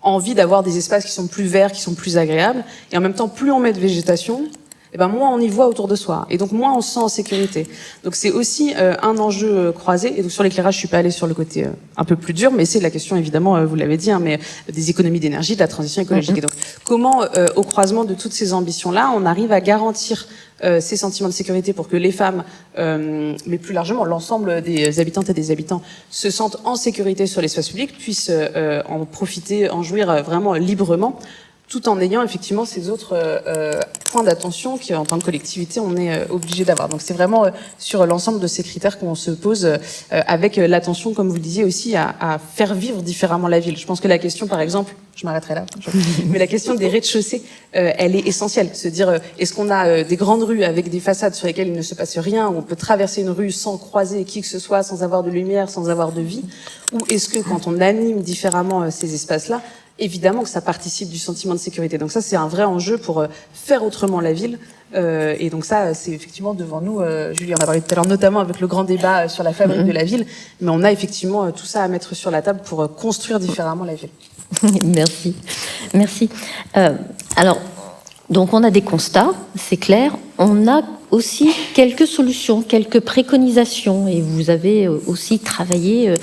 Speaker 7: envie d'avoir des espaces qui sont plus verts, qui sont plus agréables, et en même temps, plus on met de végétation, et ben moins on y voit autour de soi, et donc moins on se sent en sécurité. Donc c'est aussi un enjeu croisé. Et donc sur l'éclairage, je suis pas allée sur le côté un peu plus dur, mais c'est la question évidemment, vous l'avez dit, hein, mais des économies d'énergie, de la transition écologique. Et donc comment, au croisement de toutes ces ambitions-là, on arrive à garantir ces sentiments de sécurité pour que les femmes, mais plus largement l'ensemble des habitantes et des habitants, se sentent en sécurité sur l'espace public, puissent en profiter, en jouir vraiment librement, tout en ayant effectivement ces autres points d'attention qu'en tant que collectivité, on est obligé d'avoir. Donc c'est vraiment sur l'ensemble de ces critères qu'on se pose avec l'attention, comme vous le disiez aussi, à faire vivre différemment la ville. Je pense que la question, par exemple, je m'arrêterai là, mais la question des rez-de-chaussée, elle est essentielle. Se dire, est-ce qu'on a des grandes rues avec des façades sur lesquelles il ne se passe rien, où on peut traverser une rue sans croiser qui que ce soit, sans avoir de lumière, sans avoir de vie, ou est-ce que quand on anime différemment ces espaces-là, évidemment que ça participe du sentiment de sécurité. Donc ça, c'est un vrai enjeu pour faire autrement la ville. Et donc ça, c'est effectivement devant nous. Julie en a parlé tout à l'heure, notamment avec le grand débat sur la fabrique de la ville. Mais on a effectivement tout ça à mettre sur la table pour construire différemment la ville.
Speaker 1: Merci. Merci. Alors, donc on a des constats, c'est clair. On a aussi quelques solutions, quelques préconisations. Et vous avez aussi travaillé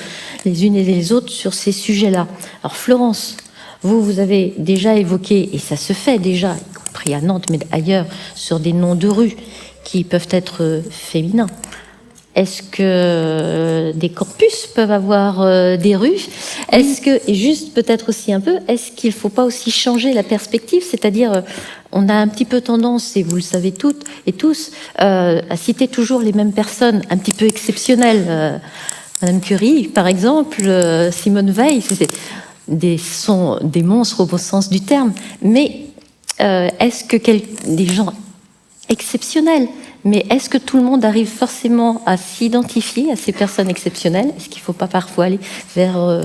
Speaker 1: les unes et les autres sur ces sujets-là. Alors Florence, vous avez déjà évoqué, et ça se fait déjà, y compris à Nantes, mais ailleurs, sur des noms de rues qui peuvent être féminins. Est-ce que des campus peuvent avoir des rues? Est-ce que, et juste peut-être aussi un peu, est-ce qu'il ne faut pas aussi changer la perspective? C'est-à-dire, on a un petit peu tendance, et vous le savez toutes et tous, à citer toujours les mêmes personnes un petit peu exceptionnelles. Madame Curie, par exemple, Simone Veil, sont des monstres au bon sens du terme. Mais est-ce que des gens exceptionnels, mais est-ce que tout le monde arrive forcément à s'identifier à ces personnes exceptionnelles? Est-ce qu'il ne faut pas parfois aller vers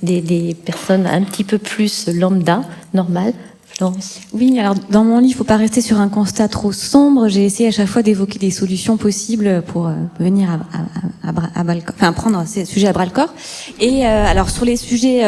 Speaker 1: des personnes un petit peu plus lambda, normales? Laurence?
Speaker 4: Oui, alors dans mon livre, il ne faut pas rester sur un constat trop sombre. J'ai essayé à chaque fois d'évoquer des solutions possibles pour venir prendre ces sujets à bras le corps. Et alors sur les sujets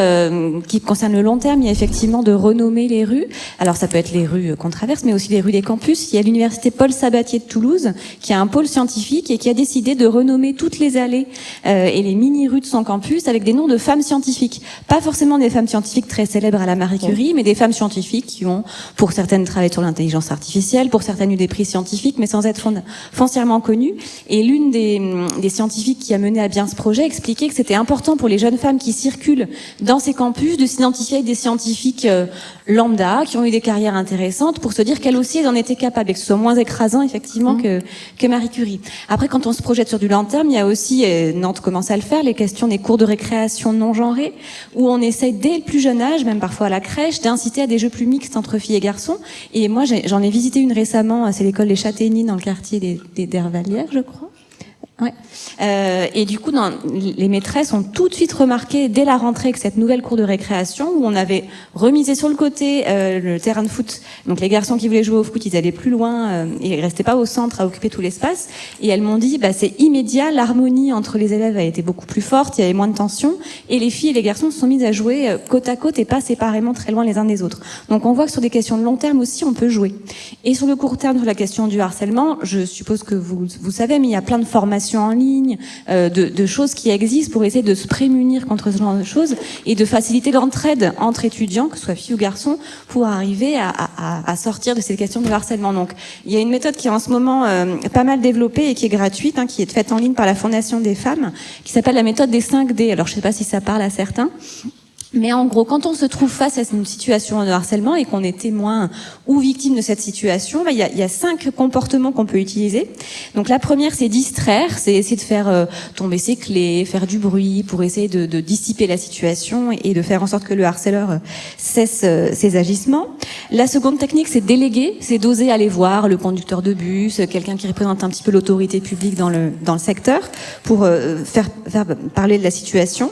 Speaker 4: qui concernent le long terme, il y a effectivement de renommer les rues. Alors ça peut être les rues qu'on traverse, mais aussi les rues des campus. Il y a l'université Paul Sabatier de Toulouse qui a un pôle scientifique et qui a décidé de renommer toutes les allées et les mini-rues de son campus avec des noms de femmes scientifiques. Pas forcément des femmes scientifiques très célèbres à la Marie Curie, mais des femmes scientifiques qui ont, pour certaines, travaillé sur l'intelligence artificielle, pour certaines eu des prix scientifiques, mais sans être foncièrement connues. Et l'une des scientifiques qui a mené à bien ce projet expliquait que c'était important pour les jeunes femmes qui circulent dans ces campus de s'identifier avec des scientifiques lambda, qui ont eu des carrières intéressantes, pour se dire qu'elles aussi, elles en étaient capables, et que ce soit moins écrasant, effectivement, que Marie Curie. Après, quand on se projette sur du long terme, il y a aussi, Nantes commence à le faire, les questions des cours de récréation non genrés, où on essaye dès le plus jeune âge, même parfois à la crèche, d'inciter à des jeux plus mixtes entre filles et garçons. Et moi, j'en ai visité une récemment, c'est l'école des Châtaignies dans le quartier des Dervalières, je crois. Ouais. Et du coup, les maîtresses ont tout de suite remarqué dès la rentrée que cette nouvelle cour de récréation, où on avait remisé sur le côté le terrain de foot, donc les garçons qui voulaient jouer au foot, ils allaient plus loin, ils restaient pas au centre à occuper tout l'espace. Et elles m'ont dit, c'est immédiat, l'harmonie entre les élèves a été beaucoup plus forte, il y avait moins de tension, et les filles et les garçons se sont mis à jouer côte à côte et pas séparément très loin les uns des autres. Donc on voit que sur des questions de long terme aussi, on peut jouer. Et sur le court terme, sur la question du harcèlement, je suppose que vous savez, mais il y a plein de formations en ligne, de choses qui existent pour essayer de se prémunir contre ce genre de choses et de faciliter l'entraide entre étudiants, que ce soit filles ou garçons, pour arriver à sortir de ces questions de harcèlement. Donc, il y a une méthode qui est en ce moment pas mal développée et qui est gratuite, qui est faite en ligne par la Fondation des femmes, qui s'appelle la méthode des 5D. Alors, je sais pas si ça parle à certains. Mais en gros, quand on se trouve face à une situation de harcèlement et qu'on est témoin ou victime de cette situation, il y a 5 comportements qu'on peut utiliser. Donc la première, c'est distraire, c'est essayer de faire tomber ses clés, faire du bruit pour essayer de dissiper la situation et de faire en sorte que le harceleur cesse ses agissements. La seconde technique, c'est déléguer, c'est d'oser aller voir le conducteur de bus, quelqu'un qui représente un petit peu l'autorité publique dans le secteur pour faire parler de la situation.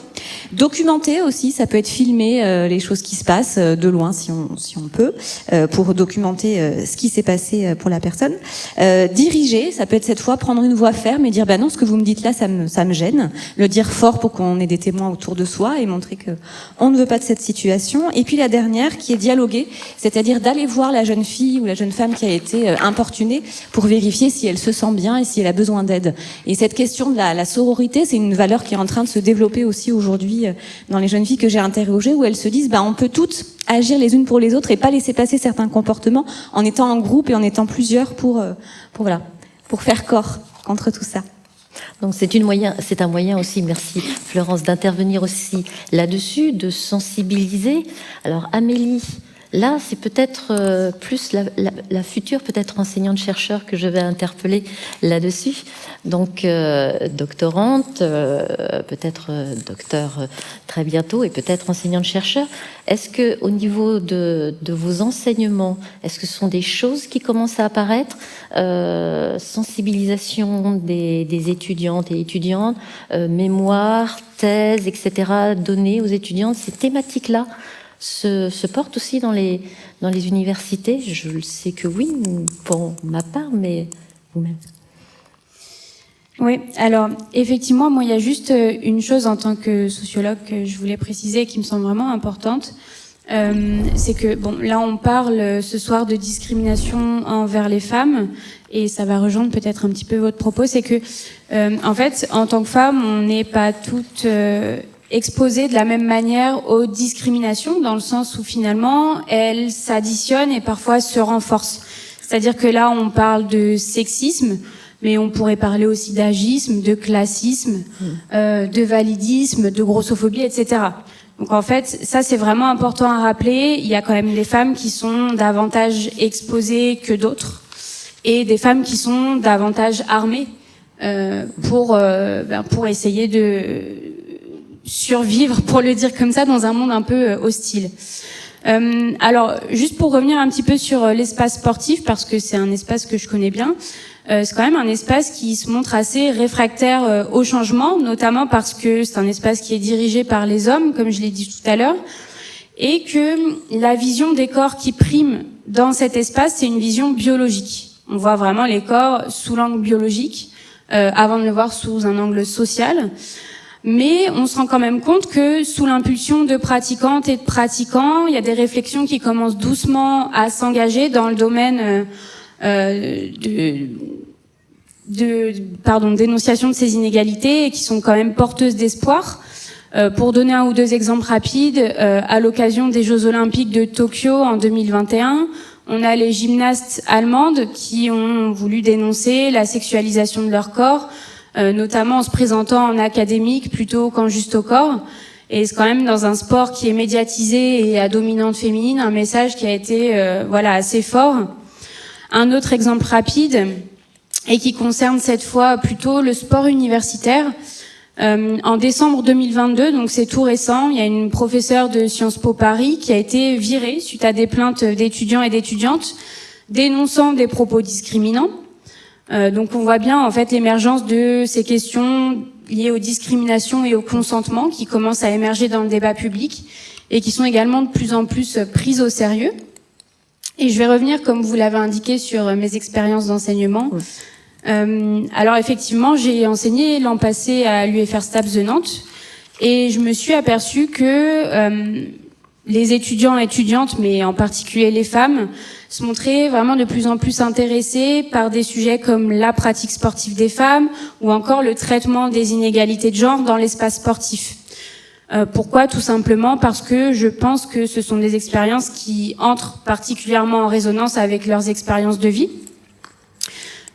Speaker 4: Documenter aussi, ça peut être filmer les choses qui se passent de loin si on peut, pour documenter ce qui s'est passé pour la personne. Diriger, ça peut être cette fois prendre une voix ferme et dire non, ce que vous me dites là, ça me gêne. Le dire fort pour qu'on ait des témoins autour de soi et montrer que on ne veut pas de cette situation. Et puis la dernière qui est dialoguer, c'est-à-dire d'aller voir la jeune fille ou la jeune femme qui a été importunée pour vérifier si elle se sent bien et si elle a besoin d'aide. Et cette question de la sororité, c'est une valeur qui est en train de se développer aussi aujourd'hui dans les jeunes filles que j'ai interrogées, où elles se disent on peut toutes agir les unes pour les autres et pas laisser passer certains comportements en étant en groupe et en étant plusieurs pour faire corps contre tout ça.
Speaker 1: Donc c'est un moyen aussi, merci Florence, d'intervenir aussi là-dessus, de sensibiliser. Alors Amélie, là c'est peut-être plus la future peut-être enseignante-chercheur que je vais interpeller là-dessus. Donc doctorante, peut-être docteur très bientôt et peut-être enseignante-chercheur. Est-ce que au niveau de vos enseignements, est-ce que ce sont des choses qui commencent à apparaître, sensibilisation des étudiantes et étudiantes, mémoire, thèse, etc., données aux étudiantes, ces thématiques-là se portent aussi dans les universités? Je le sais que oui, pour ma part, mais vous-même.
Speaker 5: Oui, alors effectivement, moi il y a juste une chose en tant que sociologue que je voulais préciser qui me semble vraiment importante, c'est que là on parle ce soir de discrimination envers les femmes et ça va rejoindre peut-être un petit peu votre propos, c'est que en fait en tant que femme on n'est pas toutes exposées de la même manière aux discriminations, dans le sens où finalement elles s'additionnent et parfois se renforcent. C'est-à-dire que là on parle de sexisme, mais on pourrait parler aussi d'agisme, de classisme, de validisme, de grossophobie, etc. Donc en fait, ça c'est vraiment important à rappeler. Il y a quand même des femmes qui sont davantage exposées que d'autres, et des femmes qui sont davantage armées pour essayer de survivre, pour le dire comme ça, dans un monde un peu hostile. Alors, juste pour revenir un petit peu sur l'espace sportif, parce que c'est un espace que je connais bien, c'est quand même un espace qui se montre assez réfractaire au changement, notamment parce que c'est un espace qui est dirigé par les hommes, comme je l'ai dit tout à l'heure, et que la vision des corps qui prime dans cet espace, c'est une vision biologique. On voit vraiment les corps sous l'angle biologique, avant de le voir sous un angle social. Mais on se rend quand même compte que sous l'impulsion de pratiquantes et de pratiquants, il y a des réflexions qui commencent doucement à s'engager dans le domaine d'énonciation de ces inégalités et qui sont quand même porteuses d'espoir. Pour donner un ou deux exemples rapides, à l'occasion des Jeux Olympiques de Tokyo en 2021, on a les gymnastes allemandes qui ont voulu dénoncer la sexualisation de leur corps, notamment en se présentant en académique plutôt qu'en juste au corps. Et c'est quand même dans un sport qui est médiatisé et à dominante féminine, un message qui a été assez fort. Un autre exemple rapide, et qui concerne cette fois plutôt le sport universitaire. En décembre 2022, donc c'est tout récent, il y a une professeure de Sciences Po Paris qui a été virée suite à des plaintes d'étudiants et d'étudiantes dénonçant des propos discriminants. Donc on voit bien en fait l'émergence de ces questions liées aux discriminations et au consentement qui commencent à émerger dans le débat public et qui sont également de plus en plus prises au sérieux. Et je vais revenir, comme vous l'avez indiqué, sur mes expériences d'enseignement. Oui. Alors effectivement, j'ai enseigné l'an passé à l'UFR STAPS de Nantes et je me suis aperçue que les étudiants et étudiantes, mais en particulier les femmes, se montraient vraiment de plus en plus intéressés par des sujets comme la pratique sportive des femmes ou encore le traitement des inégalités de genre dans l'espace sportif. Pourquoi ? Tout simplement parce que je pense que ce sont des expériences qui entrent particulièrement en résonance avec leurs expériences de vie.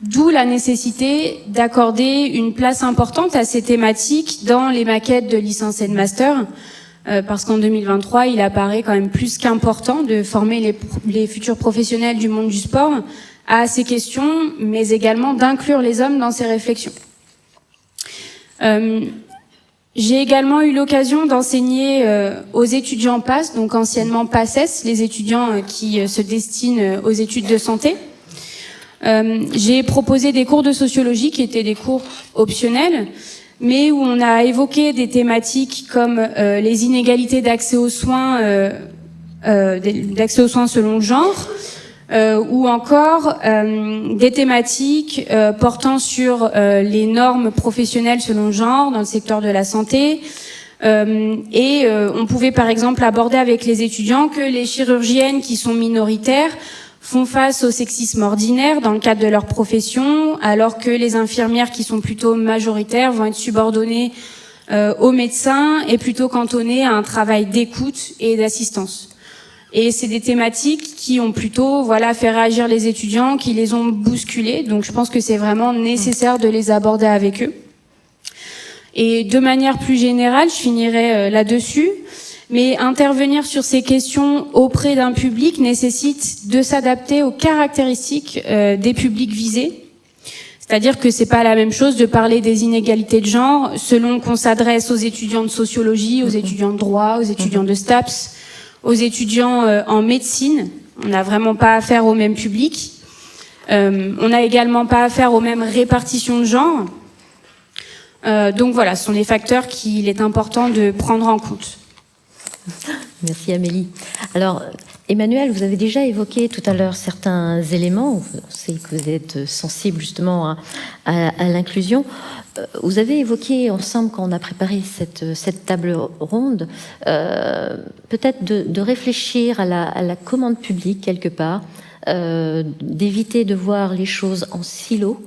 Speaker 5: D'où la nécessité d'accorder une place importante à ces thématiques dans les maquettes de licence et de master, parce qu'en 2023, il apparaît quand même plus qu'important de former les futurs professionnels du monde du sport à ces questions, mais également d'inclure les hommes dans ces réflexions. J'ai également eu l'occasion d'enseigner aux étudiants PASS, donc anciennement PASSES, les étudiants qui se destinent aux études de santé. J'ai proposé des cours de sociologie qui étaient des cours optionnels, mais où on a évoqué des thématiques comme les inégalités d'accès aux soins selon le genre, ou encore des thématiques portant sur les normes professionnelles selon le genre dans le secteur de la santé. On pouvait par exemple aborder avec les étudiants que les chirurgiennes qui sont minoritaires font face au sexisme ordinaire dans le cadre de leur profession, alors que les infirmières qui sont plutôt majoritaires vont être subordonnées aux médecins et plutôt cantonnées à un travail d'écoute et d'assistance. Et c'est des thématiques qui ont plutôt fait réagir les étudiants, qui les ont bousculés. Donc je pense que c'est vraiment nécessaire de les aborder avec eux. Et de manière plus générale, je finirai là-dessus, mais intervenir sur ces questions auprès d'un public nécessite de s'adapter aux caractéristiques des publics visés. C'est-à-dire que c'est pas la même chose de parler des inégalités de genre selon qu'on s'adresse aux étudiants de sociologie, aux étudiants de droit, aux étudiants de STAPS, aux étudiants en médecine. On n'a vraiment pas affaire au même public. On n'a également pas affaire aux mêmes répartitions de genre. Donc voilà, ce sont les facteurs qu'il est important de prendre en compte.
Speaker 1: Merci Amélie. Alors, Emmanuel, vous avez déjà évoqué tout à l'heure certains éléments. On sait que vous êtes sensible justement à l'inclusion. Vous avez évoqué ensemble, quand on a préparé cette table ronde, peut-être de réfléchir à la commande publique quelque part, d'éviter de voir les choses en silo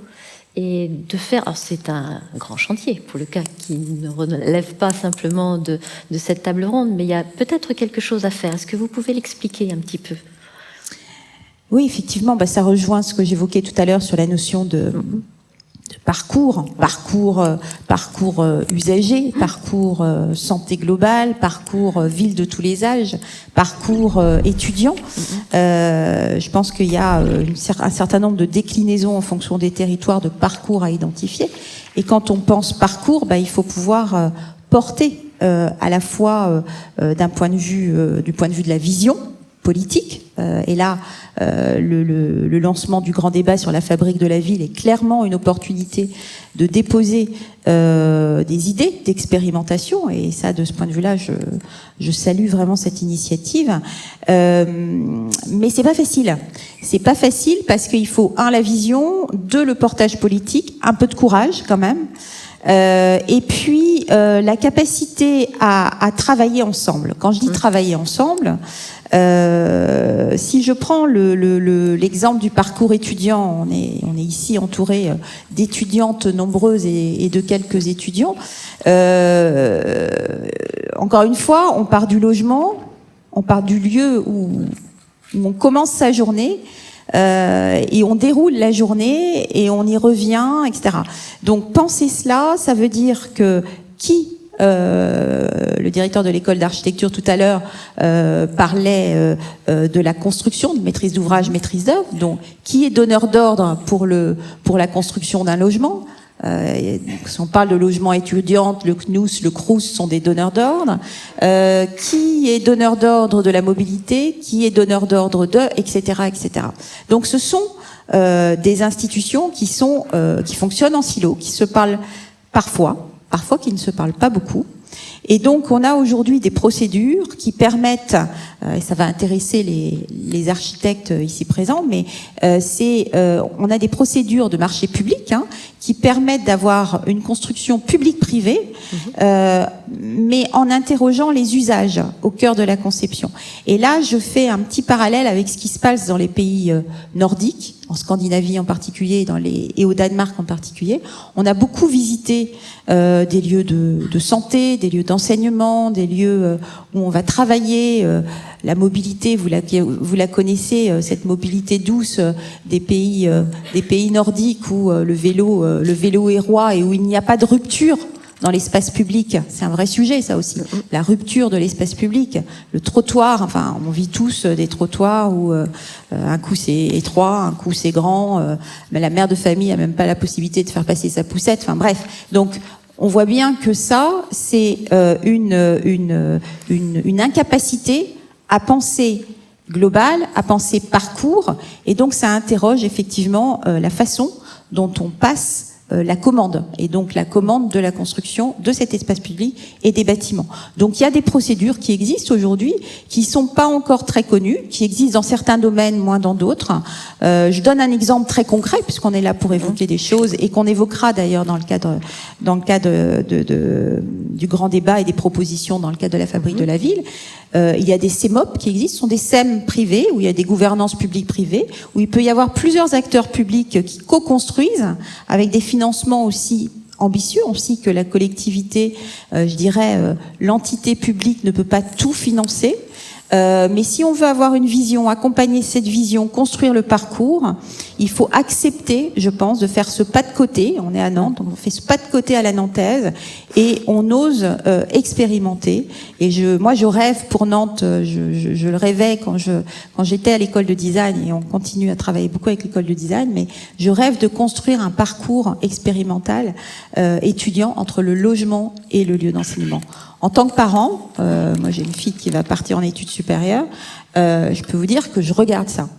Speaker 1: et de faire... Alors c'est un grand chantier pour le cas qui ne relève pas simplement de cette table ronde, mais il y a peut-être quelque chose à faire. Est-ce que vous pouvez l'expliquer un petit peu ?
Speaker 6: Oui, effectivement, ça rejoint ce que j'évoquais tout à l'heure sur la notion de parcours usager, parcours santé globale, parcours ville de tous les âges, parcours étudiant. Je pense qu'il y a un certain nombre de déclinaisons en fonction des territoires de parcours à identifier. Et quand on pense parcours, il faut pouvoir porter à la fois du point de vue de la vision politique, Et là, le lancement du grand débat sur la fabrique de la ville est clairement une opportunité de déposer des idées d'expérimentation. Et ça, de ce point de vue-là, je salue vraiment cette initiative. Mais c'est pas facile. C'est pas facile parce qu'il faut, la vision, 2, le portage politique, un peu de courage quand même. Et puis la capacité à travailler ensemble. Quand je dis travailler ensemble, si je prends l'exemple du parcours étudiant, on est ici entouré d'étudiantes nombreuses et de quelques étudiants. Encore une fois, on part du logement, on part du lieu où on commence sa journée. Et on déroule la journée et on y revient, etc. Donc penser cela, ça veut dire que le directeur de l'école d'architecture tout à l'heure parlait de la construction, de maîtrise d'ouvrage, maîtrise d'œuvre. Donc qui est donneur d'ordre pour la construction d'un logement? Si on parle de logement étudiante, le CNUS, le CRUS sont des donneurs d'ordre. Qui est donneur d'ordre de la mobilité? Qui est donneur d'ordre etc., etc. Donc ce sont des institutions qui fonctionnent en silo, qui se parlent parfois qui ne se parlent pas beaucoup. Et donc, on a aujourd'hui des procédures qui permettent, et ça va intéresser les architectes ici présents, mais on a des procédures de marché public qui permettent d'avoir une construction publique-privée, mais en interrogeant les usages au cœur de la conception. Et là, je fais un petit parallèle avec ce qui se passe dans les pays nordiques, en Scandinavie en particulier et au Danemark en particulier. On a beaucoup visité des lieux de santé, des lieux d'enseignement, des lieux où on va travailler. La mobilité, vous la connaissez, cette mobilité douce des pays nordiques où le vélo est roi et où il n'y a pas de rupture dans l'espace public. C'est un vrai sujet, ça aussi. La rupture de l'espace public. Le trottoir, enfin, on vit tous des trottoirs où un coup c'est étroit, un coup c'est grand, mais la mère de famille a même pas la possibilité de faire passer sa poussette. Enfin, bref. Donc, on voit bien que ça, c'est une incapacité à penser global, à penser parcours, et donc ça interroge effectivement la façon dont on passe la commande, et donc la commande de la construction de cet espace public et des bâtiments. Donc il y a des procédures qui existent aujourd'hui, qui sont pas encore très connues, qui existent dans certains domaines, moins dans d'autres. Je donne un exemple très concret, puisqu'on est là pour évoquer des choses, et qu'on évoquera d'ailleurs dans le cadre du grand débat et des propositions dans le cadre de la fabrique de la ville. Il y a des CEMOP qui existent, ce sont des SEM privés, où il y a des gouvernances publiques-privées, où il peut y avoir plusieurs acteurs publics qui co-construisent, avec des financements aussi ambitieux, aussi que la collectivité, l'entité publique ne peut pas tout financer. Mais si on veut avoir une vision, accompagner cette vision, construire le parcours, il faut accepter, je pense, de faire ce pas de côté. On est à Nantes, donc on fait ce pas de côté à la nantaise et on ose expérimenter. Et moi, je rêve pour Nantes. Je le rêvais quand j'étais à l'école de design, et on continue à travailler beaucoup avec l'école de design. Mais je rêve de construire un parcours expérimental étudiant entre le logement et le lieu d'enseignement. En tant que parent, moi j'ai une fille qui va partir en études supérieures, je peux vous dire que je regarde ça.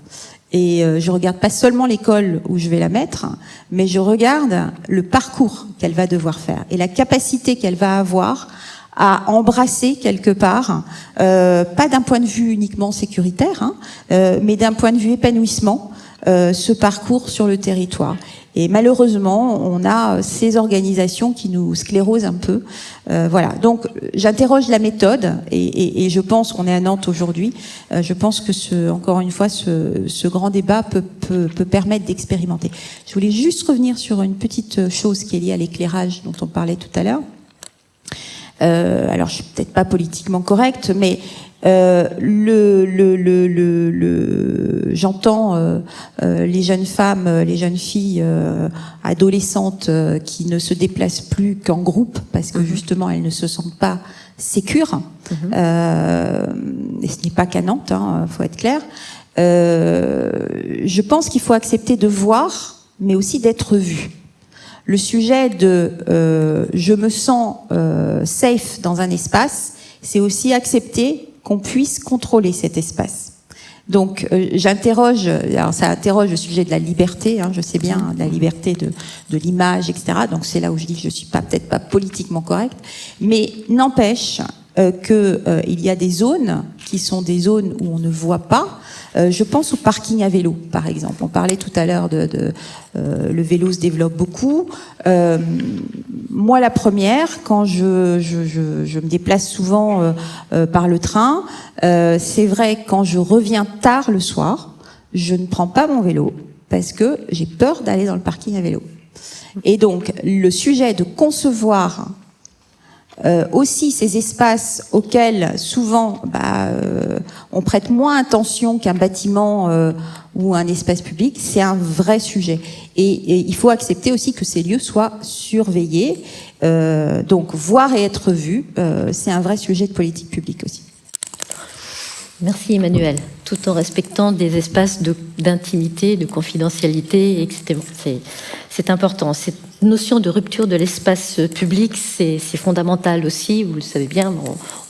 Speaker 6: Et je regarde pas seulement l'école où je vais la mettre, mais je regarde le parcours qu'elle va devoir faire et la capacité qu'elle va avoir à embrasser quelque part, pas d'un point de vue uniquement sécuritaire, mais d'un point de vue épanouissement, ce parcours sur le territoire. Et malheureusement, on a ces organisations qui nous sclérosent un peu. Voilà. Donc, j'interroge la méthode, et je pense qu'on est à Nantes aujourd'hui. Je pense que encore une fois, ce grand débat peut permettre d'expérimenter. Je voulais juste revenir sur une petite chose qui est liée à l'éclairage dont on parlait tout à l'heure. Alors, je suis peut-être pas politiquement correcte, mais j'entends les jeunes femmes, les jeunes filles adolescentes qui ne se déplacent plus qu'en groupe parce que justement elles ne se sentent pas sécures. Et ce n'est pas qu'à Nantes, faut être clair. Je pense qu'il faut accepter de voir, mais aussi d'être vu. Le sujet de je me sens safe dans un espace, c'est aussi accepter qu'on puisse contrôler cet espace. Donc j'interroge, alors ça interroge le sujet de la liberté, hein, je sais bien, hein, de la liberté de l'image, etc. Donc c'est là où je dis que je suis peut-être pas politiquement correcte, mais n'empêche qu'il y a des zones qui sont des zones où on ne voit pas. Je pense au parking à vélo, par exemple. On parlait tout à l'heure le vélo se développe beaucoup. Moi, la première, quand je me déplace souvent par le train, c'est vrai, quand je reviens tard le soir, je ne prends pas mon vélo parce que j'ai peur d'aller dans le parking à vélo. Et donc, le sujet de concevoir aussi ces espaces auxquels souvent on prête moins attention qu'un bâtiment ou un espace public, c'est un vrai sujet. Et il faut accepter aussi que ces lieux soient surveillés. Donc voir et être vu, c'est un vrai sujet de politique publique aussi.
Speaker 1: Merci Emmanuel, tout en respectant des espaces d'intimité, de confidentialité, etc. C'est important. Cette notion de rupture de l'espace public, c'est fondamental aussi. Vous le savez bien,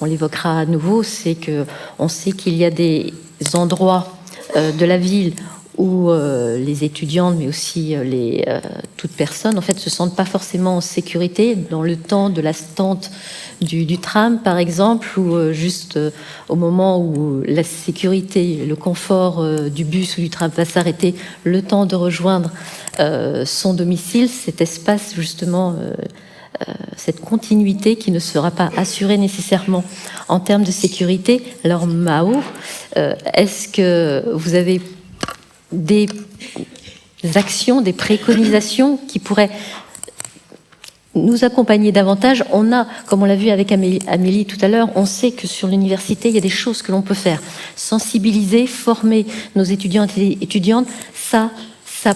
Speaker 1: on l'évoquera à nouveau. C'est que on sait qu'il y a des endroits de la ville où les étudiantes, mais aussi toute personne, en fait, se sentent pas forcément en sécurité dans le temps de la stante du tram, par exemple, ou juste au moment où la sécurité, le confort du bus ou du tram va s'arrêter, le temps de rejoindre son domicile, cet espace, justement, cette continuité qui ne sera pas assurée nécessairement en termes de sécurité. Alors, Mao, est-ce que vous avez des actions, des préconisations qui pourraient nous accompagner davantage? On a, comme on l'a vu avec Amélie tout à l'heure, on sait que sur l'université, il y a des choses que l'on peut faire. Sensibiliser, former nos étudiantes et étudiantes, ça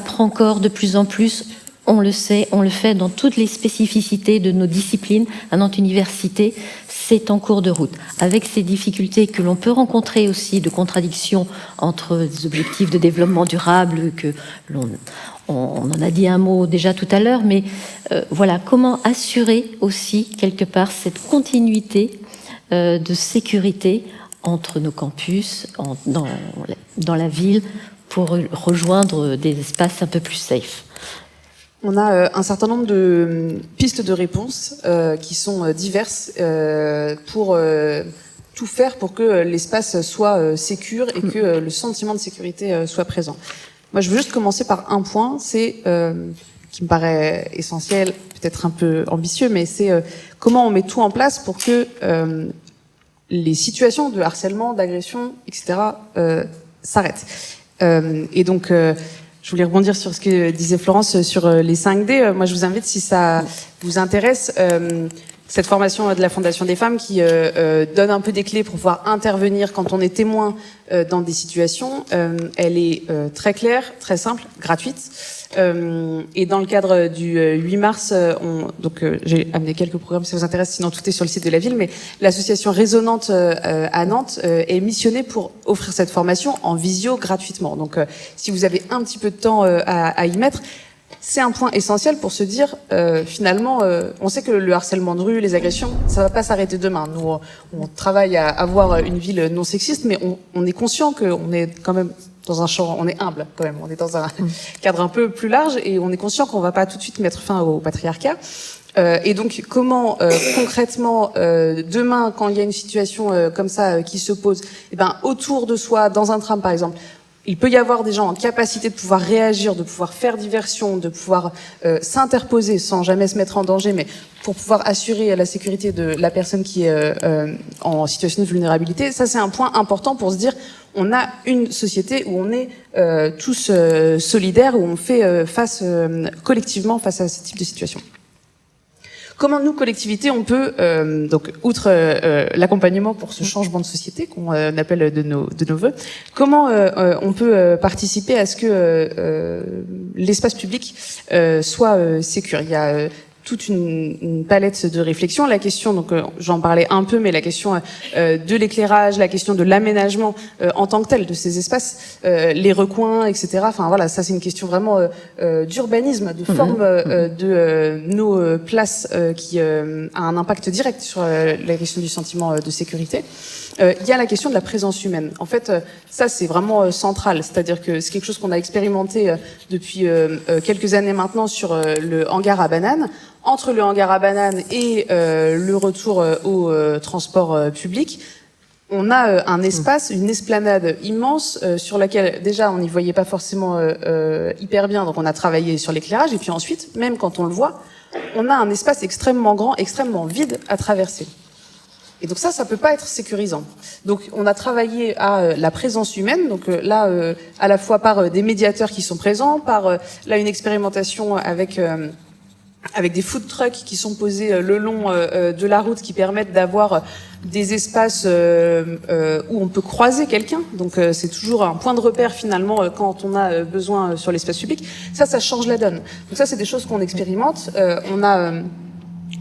Speaker 1: prend corps de plus en plus. On le sait, on le fait dans toutes les spécificités de nos disciplines à notre université. C'est en cours de route. Avec ces difficultés que l'on peut rencontrer aussi de contradictions entre les objectifs de développement durable, on en a dit un mot déjà tout à l'heure, mais voilà, comment assurer aussi quelque part cette continuité de sécurité entre nos campus, dans la ville, pour rejoindre des espaces un peu plus safe.
Speaker 7: On a un certain nombre de pistes de réponse qui sont diverses pour tout faire pour que l'espace soit sécure et que le sentiment de sécurité soit présent. Moi, je veux juste commencer par un point, c'est qui me paraît essentiel, peut-être un peu ambitieux, mais c'est comment on met tout en place pour que les situations de harcèlement, d'agression, etc. s'arrêtent. Et donc je voulais rebondir sur ce que disait Florence sur les 5D. Moi, je vous invite, si ça vous intéresse, cette formation de la Fondation des femmes qui donne un peu des clés pour pouvoir intervenir quand on est témoin dans des situations. Elle est très claire, très simple, gratuite. Et dans le cadre du 8 mars, j'ai amené quelques programmes si ça vous intéresse, sinon tout est sur le site de la ville, mais l'association Résonante à Nantes est missionnée pour offrir cette formation en visio gratuitement. Donc si vous avez un petit peu de temps à y mettre, c'est un point essentiel pour se dire, finalement, on sait que le harcèlement de rue, les agressions, ça va pas s'arrêter demain. Nous, on travaille à avoir une ville non sexiste, mais on est conscient qu'on est quand même dans un champ, on est humble quand même, on est dans un cadre un peu plus large et on est conscient qu'on va pas tout de suite mettre fin au patriarcat. Et donc, comment concrètement demain, quand il y a une situation comme ça qui se pose, autour de soi, dans un tram par exemple, il peut y avoir des gens en capacité de pouvoir réagir, de pouvoir faire diversion, de pouvoir s'interposer sans jamais se mettre en danger, mais pour pouvoir assurer la sécurité de la personne qui est en situation de vulnérabilité. Ça, c'est un point important pour se dire, on a une société où on est tous solidaires, où on fait face collectivement face à ce type de situation. Comment nous, collectivités, on peut, donc outre l'accompagnement pour ce changement de société qu'on appelle de nos vœux, comment on peut participer à ce que l'espace public soit sécure? Il y a toute une palette de réflexions. La question, donc j'en parlais un peu, mais la question de l'éclairage, la question de l'aménagement en tant que tel de ces espaces, les recoins, etc. Enfin voilà, ça c'est une question vraiment d'urbanisme, de forme de nos places qui a un impact direct sur la question du sentiment de sécurité. Il y a la question de la présence humaine. En fait, ça c'est vraiment central, c'est-à-dire que c'est quelque chose qu'on a expérimenté depuis quelques années maintenant sur le hangar à bananes. Entre le hangar à bananes et le retour au transport public, on a un espace, une esplanade immense sur laquelle déjà on n'y voyait pas forcément hyper bien, donc on a travaillé sur l'éclairage, et puis ensuite, même quand on le voit, on a un espace extrêmement grand, extrêmement vide à traverser. Et donc ça peut pas être sécurisant. Donc on a travaillé à la présence humaine, donc là à la fois par des médiateurs qui sont présents, par là une expérimentation avec des food trucks qui sont posés le long de la route, qui permettent d'avoir des espaces où on peut croiser quelqu'un. Donc c'est toujours un point de repère finalement quand on a besoin sur l'espace public. Ça change la donne. Donc ça c'est des choses qu'on expérimente. On a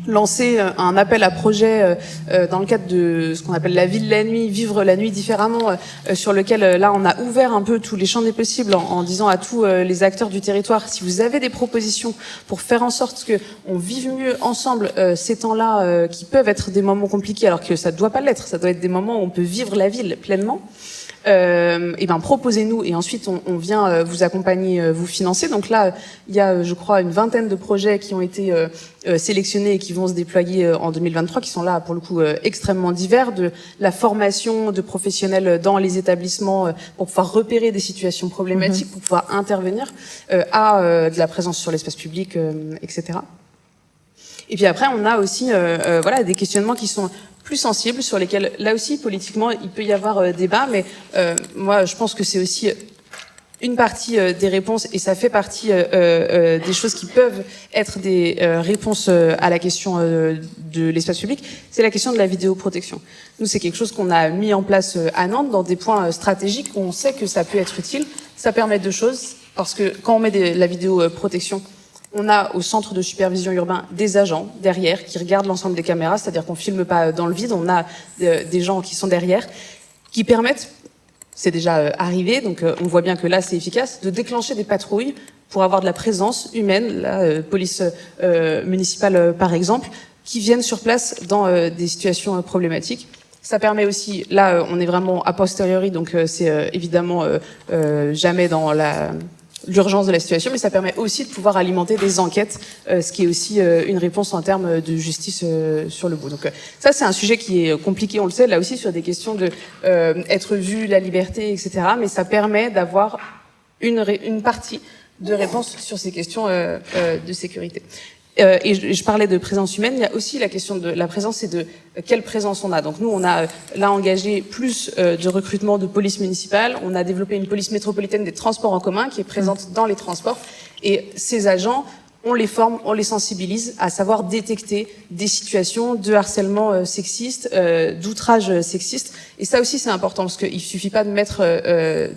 Speaker 7: lancé un appel à projet dans le cadre de ce qu'on appelle la ville la nuit, vivre la nuit différemment, sur lequel là on a ouvert un peu tous les champs des possibles en disant à tous les acteurs du territoire, si vous avez des propositions pour faire en sorte que on vive mieux ensemble ces temps-là qui peuvent être des moments compliqués alors que ça ne doit pas l'être, ça doit être des moments où on peut vivre la ville pleinement. Et ben proposez-nous et ensuite on vient vous accompagner, vous financer. Donc là il y a je crois une vingtaine de projets qui ont été sélectionnés et qui vont se déployer en 2023, qui sont là pour le coup extrêmement divers, de la formation de professionnels dans les établissements pour pouvoir repérer des situations problématiques, pour pouvoir intervenir, à de la présence sur l'espace public, etc. Et puis après on a aussi voilà des questionnements qui sont plus sensibles, sur lesquels, là aussi, politiquement, il peut y avoir débat, mais moi, je pense que c'est aussi une partie des réponses, et ça fait partie des choses qui peuvent être des réponses à la question de l'espace public, c'est la question de la vidéoprotection. Nous, c'est quelque chose qu'on a mis en place à Nantes, dans des points stratégiques où on sait que ça peut être utile. Ça permet deux choses, parce que quand on met la vidéoprotection, on a au centre de supervision urbain des agents derrière qui regardent l'ensemble des caméras, c'est-à-dire qu'on filme pas dans le vide, on a des gens qui sont derrière, qui permettent, c'est déjà arrivé, donc on voit bien que là c'est efficace, de déclencher des patrouilles pour avoir de la présence humaine, la police municipale par exemple, qui viennent sur place dans des situations problématiques. Ça permet aussi, là on est vraiment a posteriori, donc c'est évidemment jamais dans l'urgence de la situation, mais ça permet aussi de pouvoir alimenter des enquêtes, ce qui est aussi une réponse en termes de justice sur le bout. Donc ça, c'est un sujet qui est compliqué, on le sait, là aussi sur des questions de être vu, la liberté, etc. Mais ça permet d'avoir une partie de réponse sur ces questions de sécurité. Et je parlais de présence humaine, il y a aussi la question de la présence et de quelle présence on a. Donc nous, on a là engagé plus de recrutement de police municipale, on a développé une police métropolitaine des transports en commun qui est présente dans les transports, et ces agents, on les forme, on les sensibilise à savoir détecter des situations de harcèlement sexiste, d'outrage sexiste. Et ça aussi c'est important, parce qu'il suffit pas de mettre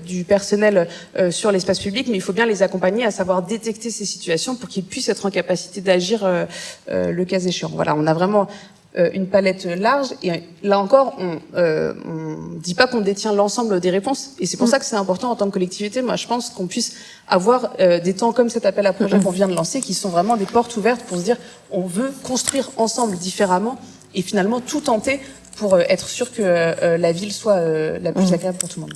Speaker 7: du personnel sur l'espace public, mais il faut bien les accompagner à savoir détecter ces situations pour qu'ils puissent être en capacité d'agir le cas échéant. Voilà, on a vraiment une palette large, et là encore on dit pas qu'on détient l'ensemble des réponses, et c'est pour ça que c'est important en tant que collectivité. Moi je pense qu'on puisse avoir des temps comme cet appel à projet qu'on vient de lancer, qui sont vraiment des portes ouvertes pour se dire on veut construire ensemble différemment et finalement tout tenter pour être sûr que la ville soit la plus agréable pour tout le monde.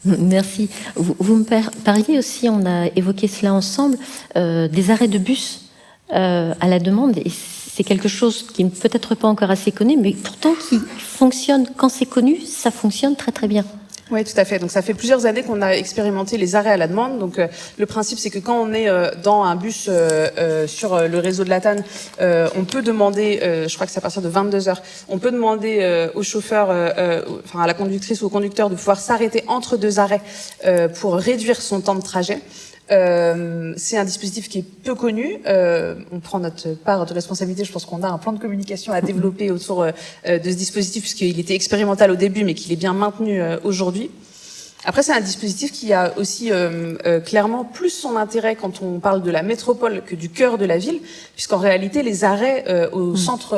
Speaker 1: Merci. Vous me parliez aussi, on a évoqué cela ensemble, des arrêts de bus à la demande, et c'est quelque chose qui n'est peut-être pas encore assez connu, mais pourtant qui fonctionne. Quand c'est connu, ça fonctionne très très bien.
Speaker 7: Oui, tout à fait. Donc ça fait plusieurs années qu'on a expérimenté les arrêts à la demande. Donc le principe, c'est que quand on est dans un bus sur le réseau de la TAN, on peut demander, je crois que c'est à partir de 22h, on peut demander au chauffeur, enfin à la conductrice ou au conducteur de pouvoir s'arrêter entre deux arrêts pour réduire son temps de trajet. C'est un dispositif qui est peu connu. On prend notre part de responsabilité. Je pense qu'on a un plan de communication à développer autour de ce dispositif, puisqu'il était expérimental au début, mais qu'il est bien maintenu aujourd'hui. Après, c'est un dispositif qui a aussi clairement plus son intérêt quand on parle de la métropole que du cœur de la ville, puisqu'en réalité, les arrêts au centre,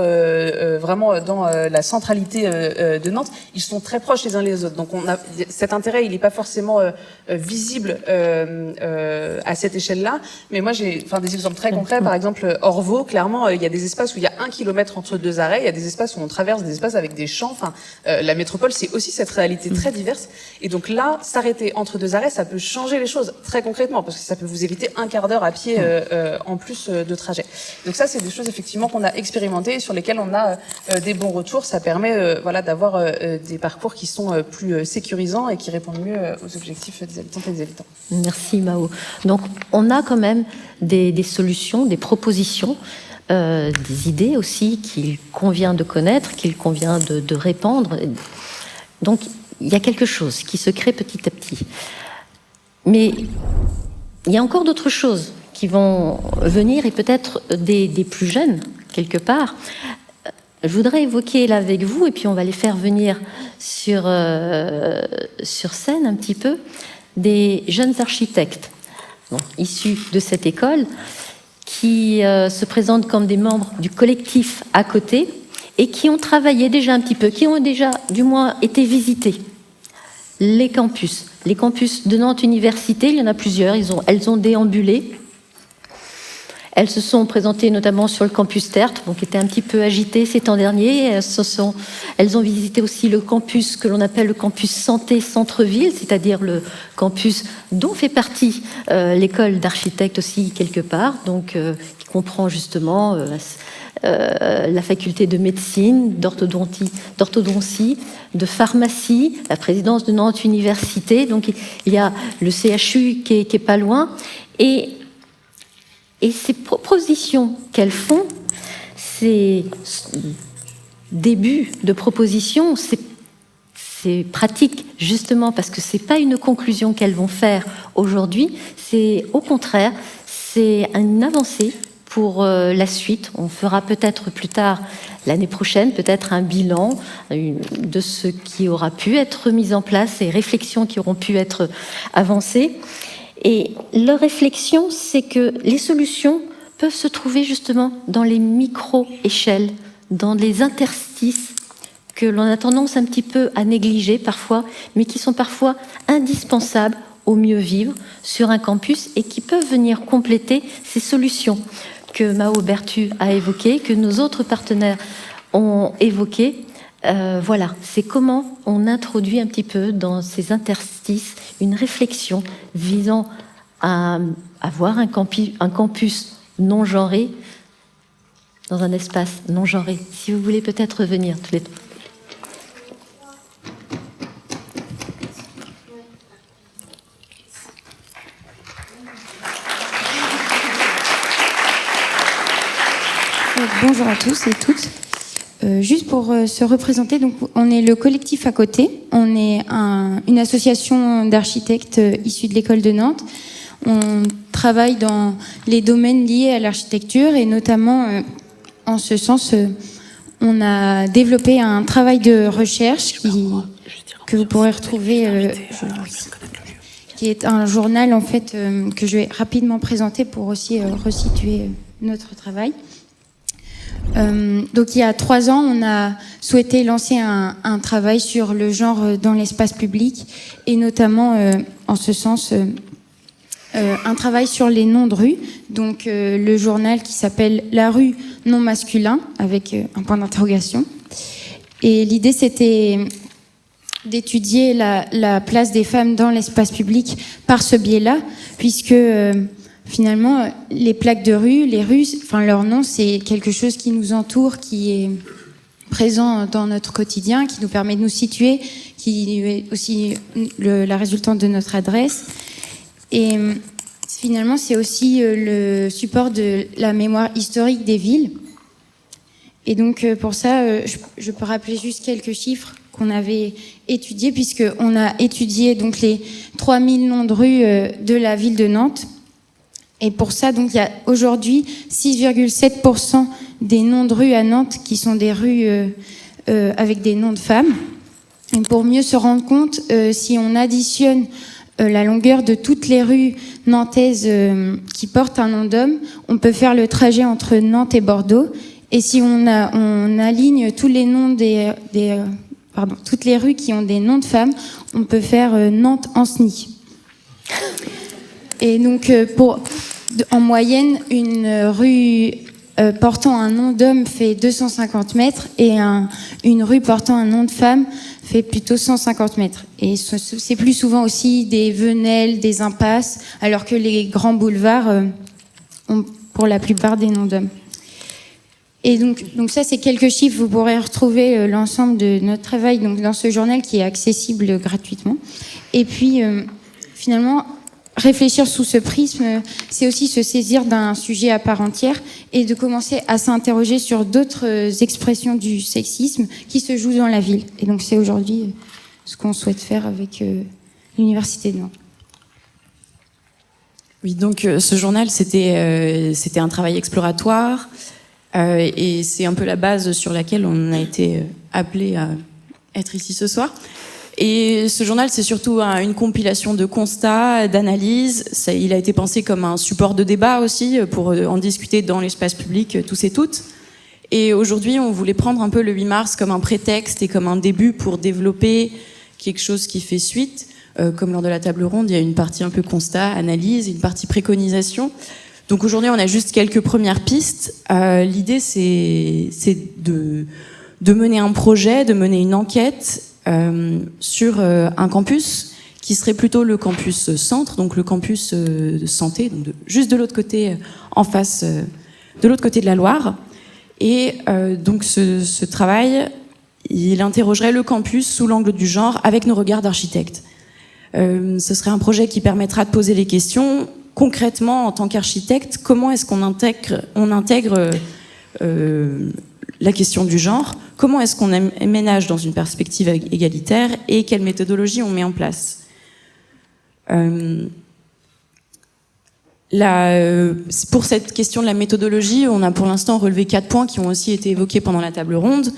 Speaker 7: vraiment dans la centralité de Nantes, ils sont très proches les uns les autres. Donc, on a cet intérêt, il n'est pas forcément visible à cette échelle-là. Mais moi, j'ai des exemples très concrets. Par exemple, Orvaux, clairement, il y a des espaces où il y a 1 kilomètre entre deux arrêts. Il y a des espaces où on traverse des espaces avec des champs. Enfin, la métropole, c'est aussi cette réalité très diverse. Et donc là, s'arrêter entre deux arrêts, ça peut changer les choses très concrètement, parce que ça peut vous éviter un quart d'heure à pied en plus de trajet. Donc ça, c'est des choses effectivement qu'on a expérimentées et sur lesquelles on a des bons retours. Ça permet d'avoir des parcours qui sont plus sécurisants et qui répondent mieux aux objectifs des habitantes et des habitants.
Speaker 1: Merci Mao. Donc on a quand même des solutions, des propositions, des idées aussi qu'il convient de connaître, qu'il convient de répandre. Donc il y a quelque chose qui se crée petit à petit. Mais il y a encore d'autres choses qui vont venir, et peut-être des plus jeunes, quelque part. Je voudrais évoquer là avec vous, et puis on va les faire venir sur scène un petit peu, des jeunes architectes issus de cette école qui se présentent comme des membres du collectif à côté, et qui ont travaillé déjà un petit peu, qui ont déjà du moins été visités les campus de Nantes Université. Il y en a plusieurs, elles ont déambulé. Elles se sont présentées notamment sur le campus Tertre, qui était un petit peu agité ces temps derniers. Elles ont visité aussi le campus que l'on appelle le campus Santé Centre-Ville, c'est-à-dire le campus dont fait partie l'école d'architectes aussi quelque part, qui comprend justement la faculté de médecine, d'orthodontie, de pharmacie, la présidence de Nantes Université. Donc il y a le CHU qui est pas loin. Et ces propositions qu'elles font, ces débuts de propositions, c'est pratique justement parce que c'est pas une conclusion qu'elles vont faire aujourd'hui. C'est au contraire, c'est une avancée pour la suite. On fera peut-être plus tard, l'année prochaine, peut-être un bilan de ce qui aura pu être mis en place, et réflexions qui auront pu être avancées. Et leur réflexion, c'est que les solutions peuvent se trouver justement dans les micro-échelles, dans les interstices que l'on a tendance un petit peu à négliger parfois, mais qui sont parfois indispensables au mieux vivre sur un campus et qui peuvent venir compléter ces solutions que Mao Bertu a évoquées, que nos autres partenaires ont évoquées. Voilà, c'est comment on introduit un petit peu dans ces interstices une réflexion visant à avoir un campus non genré dans un espace non genré. Si vous voulez peut-être revenir tous les deux.
Speaker 5: Bonjour à tous et toutes. Juste pour se représenter, donc on est le collectif à côté. On est une association d'architectes issus de l'école de Nantes. On travaille dans les domaines liés à l'architecture et notamment, en ce sens, on a développé un travail de recherche que vous pourrez retrouver, qui est un journal en fait que je vais rapidement présenter pour aussi resituer notre travail. Donc il y a 3 ans, on a souhaité lancer un travail sur le genre dans l'espace public et notamment en ce sens un travail sur les noms de rue. Donc le journal qui s'appelle La rue non masculin avec un point d'interrogation. Et l'idée c'était d'étudier la place des femmes dans l'espace public par ce biais-là, puisque finalement, les plaques de rue, les rues, enfin leur nom, c'est quelque chose qui nous entoure, qui est présent dans notre quotidien, qui nous permet de nous situer, qui est aussi la résultante de notre adresse. Et finalement, c'est aussi le support de la mémoire historique des villes. Et donc, pour ça, je peux rappeler juste quelques chiffres qu'on avait étudiés, puisqu'on a étudié donc les 3000 noms de rues de la ville de Nantes. Et pour ça, donc, il y a aujourd'hui 6,7% des noms de rues à Nantes qui sont des rues avec des noms de femmes. Et pour mieux se rendre compte, si on additionne la longueur de toutes les rues nantaises qui portent un nom d'homme, on peut faire le trajet entre Nantes et Bordeaux. Et si on aligne tous les noms toutes les rues qui ont des noms de femmes, on peut faire Nantes-Anceny. Et donc, en moyenne, une rue portant un nom d'homme fait 250 mètres et une rue portant un nom de femme fait plutôt 150 mètres. Et c'est plus souvent aussi des venelles, des impasses, alors que les grands boulevards ont pour la plupart des noms d'hommes. Et donc ça, c'est quelques chiffres. Vous pourrez retrouver l'ensemble de notre travail donc, dans ce journal qui est accessible gratuitement. Et puis, finalement, réfléchir sous ce prisme, c'est aussi se saisir d'un sujet à part entière et de commencer à s'interroger sur d'autres expressions du sexisme qui se jouent dans la ville. Et donc, c'est aujourd'hui ce qu'on souhaite faire avec l'Université de Nantes.
Speaker 8: Oui, donc ce journal, c'était un travail exploratoire. Et c'est un peu la base sur laquelle on a été appelé à être ici ce soir. Et ce journal, c'est surtout une compilation de constats, d'analyses. Il a été pensé comme un support de débat aussi, pour en discuter dans l'espace public, tous et toutes. Et aujourd'hui, on voulait prendre un peu le 8 mars comme un prétexte et comme un début pour développer quelque chose qui fait suite. Comme lors de la table ronde, il y a une partie un peu constat, analyse, une partie préconisation. Donc aujourd'hui, on a juste quelques premières pistes. L'idée, c'est de mener un projet, de mener une enquête sur un campus qui serait plutôt le campus centre, donc le campus de santé, donc juste de l'autre côté, en face, de l'autre côté de la Loire. Et donc ce travail, il interrogerait le campus sous l'angle du genre avec nos regards d'architectes. Ce serait un projet qui permettra de poser les questions. Concrètement, en tant qu'architecte, comment est-ce qu'on intègre la question du genre? Comment est-ce qu'on aménage dans une perspective égalitaire? Et quelle méthodologie on met en place? Pour cette question de la méthodologie, on a pour l'instant relevé 4 points qui ont aussi été évoqués pendant la table ronde.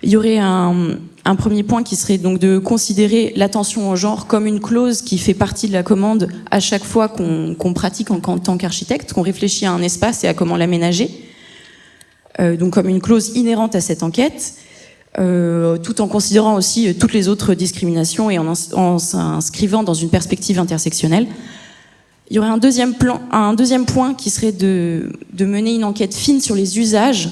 Speaker 8: Il y aurait un premier point qui serait donc de considérer l'attention au genre comme une clause qui fait partie de la commande à chaque fois qu'on pratique en tant qu'architecte, qu'on réfléchit à un espace et à comment l'aménager. Donc comme une clause inhérente à cette enquête, tout en considérant aussi toutes les autres discriminations et en s'inscrivant dans une perspective intersectionnelle. Il y aurait un deuxième point qui serait de mener une enquête fine sur les usages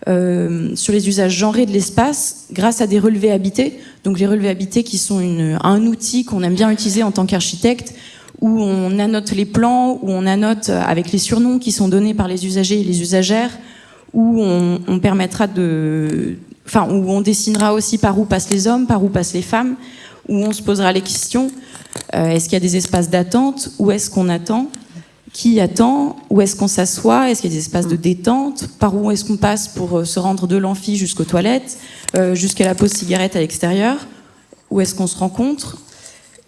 Speaker 8: genrés de l'espace grâce à des relevés habités. Donc les relevés habités qui sont un outil qu'on aime bien utiliser en tant qu'architecte, où on annote les plans, où on annote avec les surnoms qui sont donnés par les usagers et les usagères, où on permettra où on dessinera aussi par où passent les hommes, par où passent les femmes, où on se posera les questions. Est-ce qu'il y a des espaces d'attente? Où est-ce qu'on attend? Qui attend? Où est-ce qu'on s'assoit? Est-ce qu'il y a des espaces de détente? Par où est-ce qu'on passe pour se rendre de l'amphi jusqu'aux toilettes, jusqu'à la pause cigarette à l'extérieur? Où est-ce qu'on se rencontre?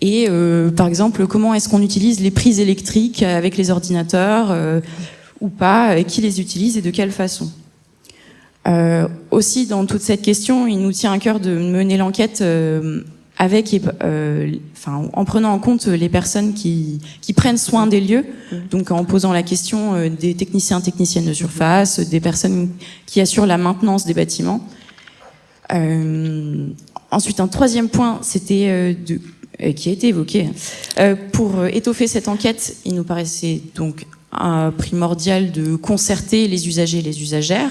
Speaker 8: Et par exemple, comment est-ce qu'on utilise les prises électriques avec les ordinateurs ou pas? Qui les utilise et de quelle façon? Aussi, dans toute cette question, il nous tient à cœur de mener l'enquête en prenant en compte les personnes qui prennent soin des lieux, donc en posant la question des techniciens, techniciennes de surface, des personnes qui assurent la maintenance des bâtiments. Ensuite, un troisième point, c'était qui a été évoqué. Pour étoffer cette enquête, il nous paraissait donc primordial de concerter les usagers et les usagères,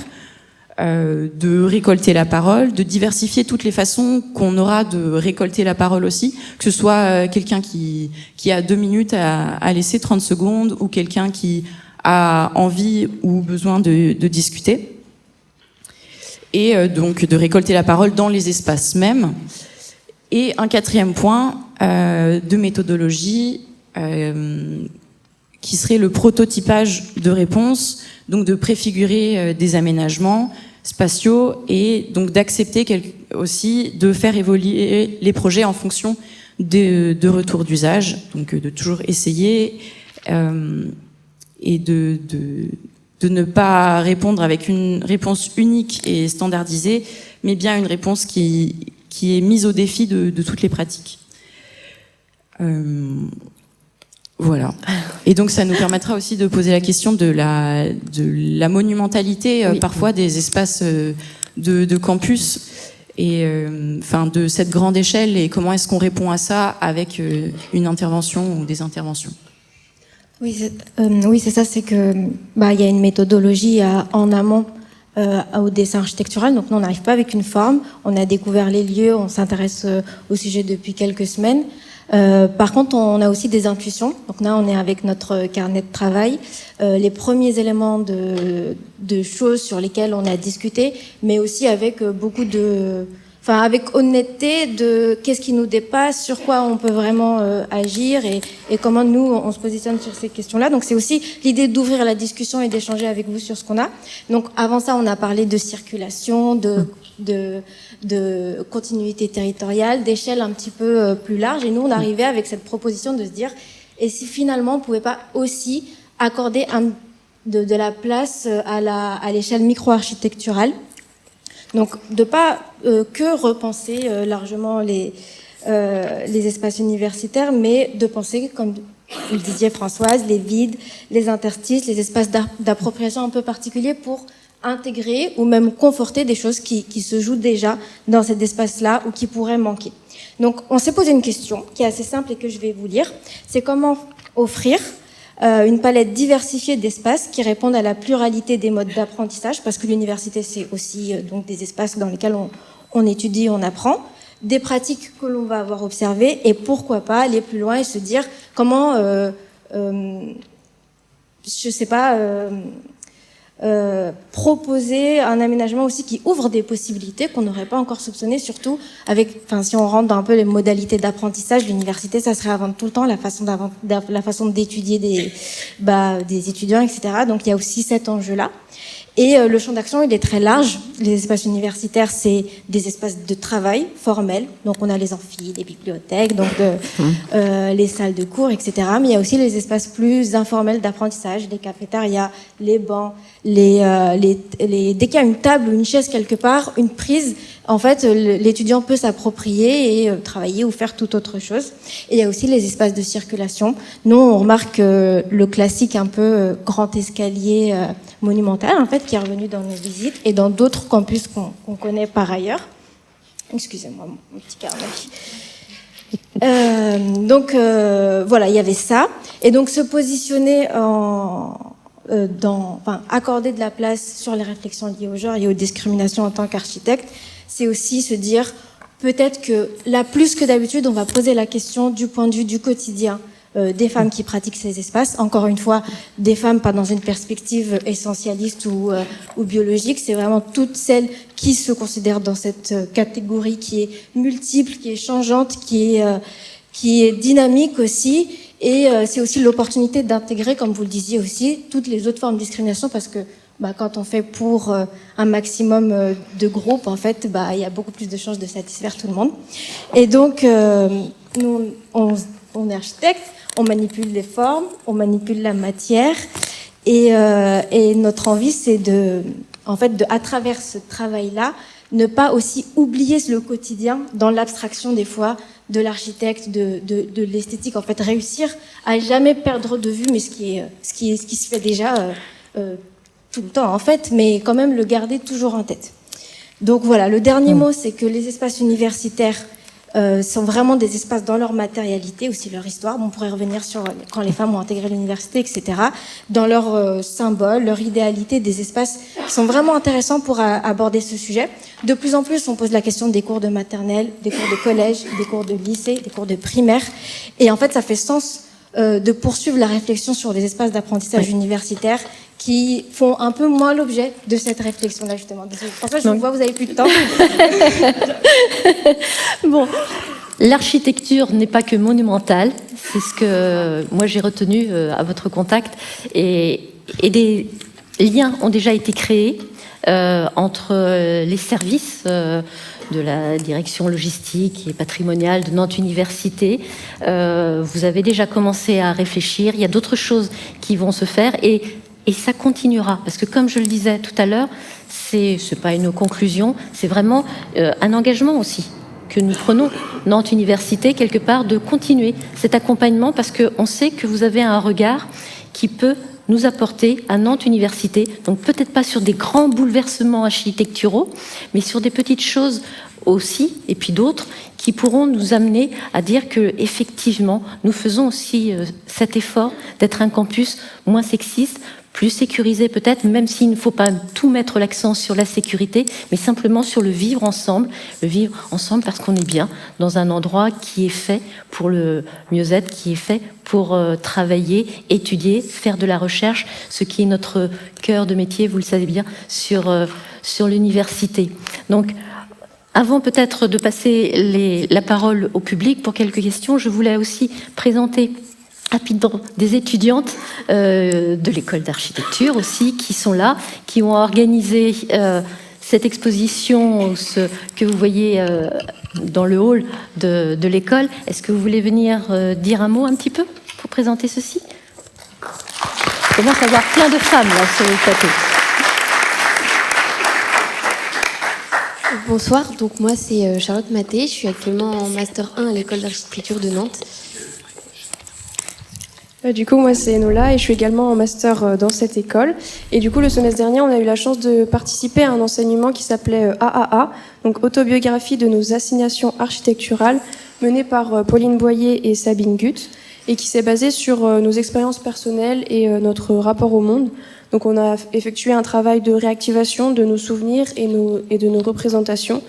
Speaker 8: de récolter la parole, de diversifier toutes les façons qu'on aura de récolter la parole aussi, que ce soit quelqu'un qui a 2 minutes à laisser 30 secondes ou quelqu'un qui a envie ou besoin de discuter. Et donc de récolter la parole dans les espaces mêmes. Et un 4e point de méthodologie qui serait le prototypage de réponses, donc de préfigurer des aménagements spatiaux et donc d'accepter aussi de faire évoluer les projets en fonction de retours d'usage, donc de toujours essayer et de ne pas répondre avec une réponse unique et standardisée, mais bien une réponse qui qui est mise au défi de toutes les pratiques. Voilà. Et donc ça nous permettra aussi de poser la question de la monumentalité parfois des espaces de campus et de cette grande échelle, et comment est-ce qu'on répond à ça avec une intervention ou des interventions.
Speaker 9: Oui, c'est ça, c'est que il y a une méthodologie en amont au dessin architectural. Donc nous, on n'arrive pas avec une forme, on a découvert les lieux, on s'intéresse au sujet depuis quelques semaines. Par contre, on a aussi des intuitions. Donc là, on est avec notre carnet de travail, les premiers éléments de choses sur lesquelles on a discuté, mais aussi avec avec honnêteté de qu'est-ce qui nous dépasse, sur quoi on peut vraiment agir et comment nous on se positionne sur ces questions-là. Donc c'est aussi l'idée d'ouvrir la discussion et d'échanger avec vous sur ce qu'on a. Donc avant ça, on a parlé de circulation, de continuité territoriale, d'échelle un petit peu plus large. Et nous, on arrivait avec cette proposition de se dire, et si finalement on pouvait pas aussi accorder de la place à l'échelle micro-architecturale. Donc, de pas que repenser largement les espaces universitaires, mais de penser, comme vous le disiez Françoise, les vides, les interstices, les espaces d'appropriation un peu particuliers pour intégrer ou même conforter des choses qui se jouent déjà dans cet espace-là ou qui pourraient manquer. Donc, on s'est posé une question qui est assez simple et que je vais vous lire. C'est comment offrir une palette diversifiée d'espaces qui répondent à la pluralité des modes d'apprentissage, parce que l'université, c'est aussi donc des espaces dans lesquels on étudie, on apprend, des pratiques que l'on va avoir observées, et pourquoi pas aller plus loin et se dire comment, proposer un aménagement aussi qui ouvre des possibilités qu'on n'aurait pas encore soupçonnées, surtout si on rentre dans un peu les modalités d'apprentissage, l'université, ça se réinvente tout le temps, la façon d'étudier des étudiants, etc. Donc il y a aussi cet enjeu-là. Et le champ d'action, il est très large. Les espaces universitaires, c'est des espaces de travail formels. Donc, on a les amphis, les bibliothèques, donc les salles de cours, etc. Mais il y a aussi les espaces plus informels d'apprentissage, les cafétérias, les bancs, dès qu'il y a une table ou une chaise quelque part, une prise, en fait, l'étudiant peut s'approprier et travailler ou faire toute autre chose. Et il y a aussi les espaces de circulation. Nous, on remarque le classique un peu grand escalier monumental, en fait, qui est revenu dans nos visites et dans d'autres campus qu'on connaît par ailleurs. Excusez-moi, mon petit carnet. Voilà, il y avait ça. Et donc, se positionner accorder de la place sur les réflexions liées au genre et aux discriminations en tant qu'architecte, c'est aussi se dire, peut-être que là, plus que d'habitude, on va poser la question du point de vue du quotidien des femmes qui pratiquent ces espaces. Encore une fois, des femmes pas dans une perspective essentialiste ou biologique, c'est vraiment toutes celles qui se considèrent dans cette catégorie qui est multiple, qui est changeante, qui est dynamique aussi. Et c'est aussi l'opportunité d'intégrer, comme vous le disiez aussi, toutes les autres formes de discrimination, parce que quand on fait pour un maximum de groupes, en fait, il y a beaucoup plus de chances de satisfaire tout le monde. Et donc, nous, on est architecte, on manipule les formes, on manipule la matière, et notre envie, c'est à travers ce travail-là, ne pas aussi oublier le quotidien dans l'abstraction des fois de l'architecte, de l'esthétique. En fait, réussir à jamais perdre de vue, mais ce qui se fait déjà tout le temps en fait, mais quand même le garder toujours en tête. Donc voilà, le dernier mot, c'est que les espaces universitaires sont vraiment des espaces dans leur matérialité, aussi leur histoire. On pourrait revenir sur quand les femmes ont intégré l'université, etc. Dans leur symbole, leur idéalité, des espaces qui sont vraiment intéressants pour aborder ce sujet. De plus en plus, on pose la question des cours de maternelle, des cours de collège, des cours de lycée, des cours de primaire. Et en fait, ça fait sens de poursuivre la réflexion sur les espaces d'apprentissage universitaire qui font un peu moins l'objet de cette réflexion-là, justement. En fait, je vois, vous avez plus de temps.
Speaker 1: Bon, l'architecture n'est pas que monumentale, c'est ce que moi j'ai retenu à votre contact, et des liens ont déjà été créés entre les services de la direction logistique et patrimoniale de Nantes Université. Vous avez déjà commencé à réfléchir, il y a d'autres choses qui vont se faire, et ça continuera, parce que comme je le disais tout à l'heure, c'est pas une conclusion, c'est vraiment un engagement aussi. que nous prenons, Nantes Université, quelque part, de continuer cet accompagnement parce qu'on sait que vous avez un regard qui peut nous apporter à Nantes Université, donc peut-être pas sur des grands bouleversements architecturaux, mais sur des petites choses aussi, et puis d'autres, qui pourront nous amener à dire que effectivement, nous faisons aussi cet effort d'être un campus moins sexiste, plus sécurisé peut-être, même s'il ne faut pas tout mettre l'accent sur la sécurité, mais simplement sur le vivre ensemble parce qu'on est bien dans un endroit qui est fait pour le mieux-être, qui est fait pour travailler, étudier, faire de la recherche, ce qui est notre cœur de métier, vous le savez bien, sur l'université. Donc, avant peut-être de passer la parole au public pour quelques questions, je voulais aussi présenter rapidement des étudiantes de l'école d'architecture aussi qui sont là, qui ont organisé cette exposition que vous voyez dans le hall de l'école. Est-ce que vous voulez venir dire un mot un petit peu pour présenter ceci? On commence à avoir plein de femmes là sur le plateau.
Speaker 10: Bonsoir, donc moi c'est Charlotte Maté, je suis actuellement en Master 1 à l'école d'architecture de Nantes.
Speaker 11: Du coup, moi, c'est Enola et je suis également en master dans cette école. Et du coup, le semestre dernier, on a eu la chance de participer à un enseignement qui s'appelait AAA, donc Autobiographie de nos assignations architecturales, mené par Pauline Boyer et Sabine Gutt, et qui s'est basé sur nos expériences personnelles et notre rapport au monde. Donc, on a effectué un travail de réactivation de nos souvenirs et de nos représentations.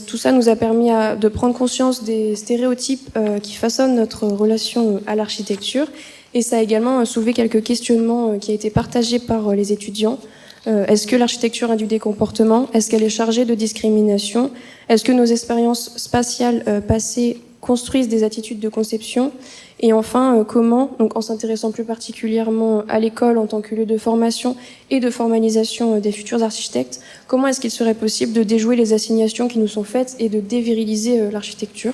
Speaker 11: Tout ça nous a permis de prendre conscience des stéréotypes qui façonnent notre relation à l'architecture. Et ça a également soulevé quelques questionnements qui ont été partagés par les étudiants. Est-ce que l'architecture induit des comportements? Est-ce qu'elle est chargée de discrimination? Est-ce que nos expériences spatiales passées construisent des attitudes de conception? Et enfin, comment, donc en s'intéressant plus particulièrement à l'école en tant que lieu de formation et de formalisation des futurs architectes, comment est-ce qu'il serait possible de déjouer les assignations qui nous sont faites et de déviriliser l'architecture?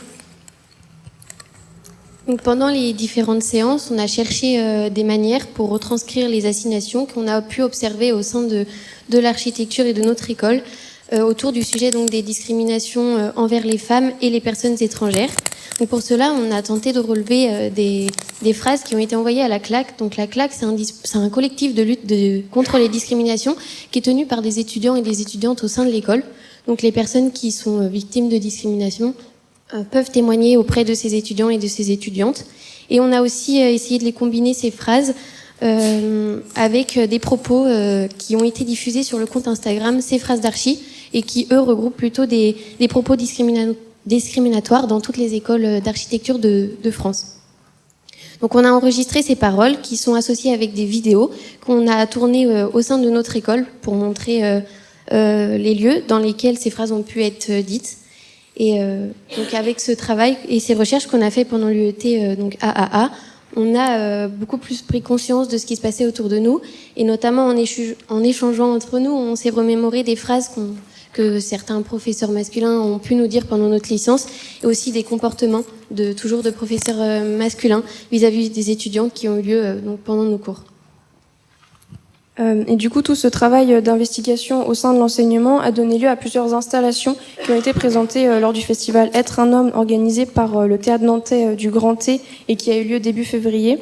Speaker 10: Donc pendant les différentes séances, on a cherché des manières pour retranscrire les assignations qu'on a pu observer au sein de l'architecture et de notre école autour du sujet donc des discriminations envers les femmes et les personnes étrangères. Donc pour cela, on a tenté de relever des phrases qui ont été envoyées à la CLAC. Donc la CLAC, c'est un collectif de lutte contre les discriminations qui est tenu par des étudiants et des étudiantes au sein de l'école. Donc les personnes qui sont victimes de discrimination peuvent témoigner auprès de ces étudiants et de ces étudiantes. Et on a aussi essayé de les combiner, ces phrases, avec des propos qui ont été diffusés sur le compte Instagram Ces phrases d'archi, et qui, eux, regroupent plutôt des propos discriminatoires dans toutes les écoles d'architecture de France. Donc on a enregistré ces paroles qui sont associées avec des vidéos qu'on a tournées au sein de notre école pour montrer les lieux dans lesquels ces phrases ont pu être dites. Et donc avec ce travail et ces recherches qu'on a fait pendant l'UET donc AAA, on a beaucoup plus pris conscience de ce qui se passait autour de nous, et notamment en échangeant entre nous, on s'est remémoré des phrases que certains professeurs masculins ont pu nous dire pendant notre licence, et aussi des comportements de professeurs masculins vis-à-vis des étudiantes qui ont eu lieu donc pendant nos cours.
Speaker 11: Et du coup, tout ce travail d'investigation au sein de l'enseignement a donné lieu à plusieurs installations qui ont été présentées lors du festival Être un homme, organisé par le théâtre nantais du Grand T et qui a eu lieu début février.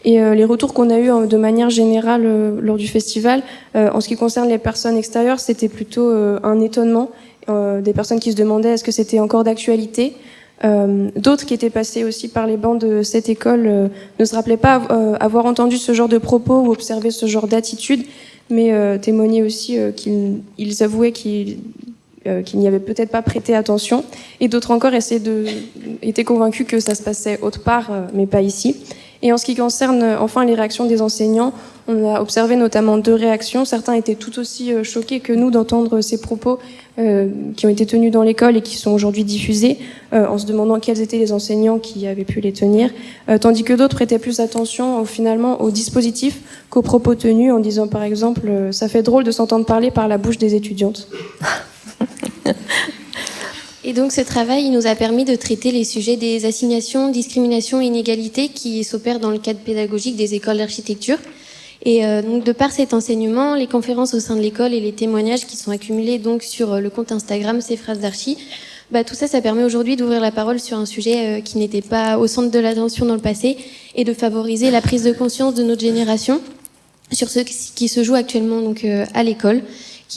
Speaker 11: Et les retours qu'on a eus de manière générale lors du festival, en ce qui concerne les personnes extérieures, c'était plutôt un étonnement, des personnes qui se demandaient est-ce que c'était encore d'actualité. D'autres qui étaient passés aussi par les bancs de cette école ne se rappelaient pas avoir entendu ce genre de propos ou observé ce genre d'attitude, mais témoignaient aussi qu'ils avouaient qu'ils n'y avaient peut-être pas prêté attention, et d'autres encore étaient convaincus que ça se passait autre part, mais pas ici. Et en ce qui concerne enfin les réactions des enseignants, on a observé notamment 2 réactions. Certains étaient tout aussi choqués que nous d'entendre ces propos qui ont été tenus dans l'école et qui sont aujourd'hui diffusés, en se demandant quels étaient les enseignants qui avaient pu les tenir, tandis que d'autres prêtaient plus attention finalement au dispositif qu'aux propos tenus, en disant par exemple « ça fait drôle de s'entendre parler par la bouche des étudiantes ».
Speaker 10: Et donc ce travail il nous a permis de traiter les sujets des assignations, discriminations et inégalités qui s'opèrent dans le cadre pédagogique des écoles d'architecture. Et donc de par cet enseignement, les conférences au sein de l'école et les témoignages qui sont accumulés donc sur le compte Instagram Ces phrases d'archi Tout ça, ça permet aujourd'hui d'ouvrir la parole sur un sujet qui n'était pas au centre de l'attention dans le passé et de favoriser la prise de conscience de notre génération sur ce qui se joue actuellement donc à l'école.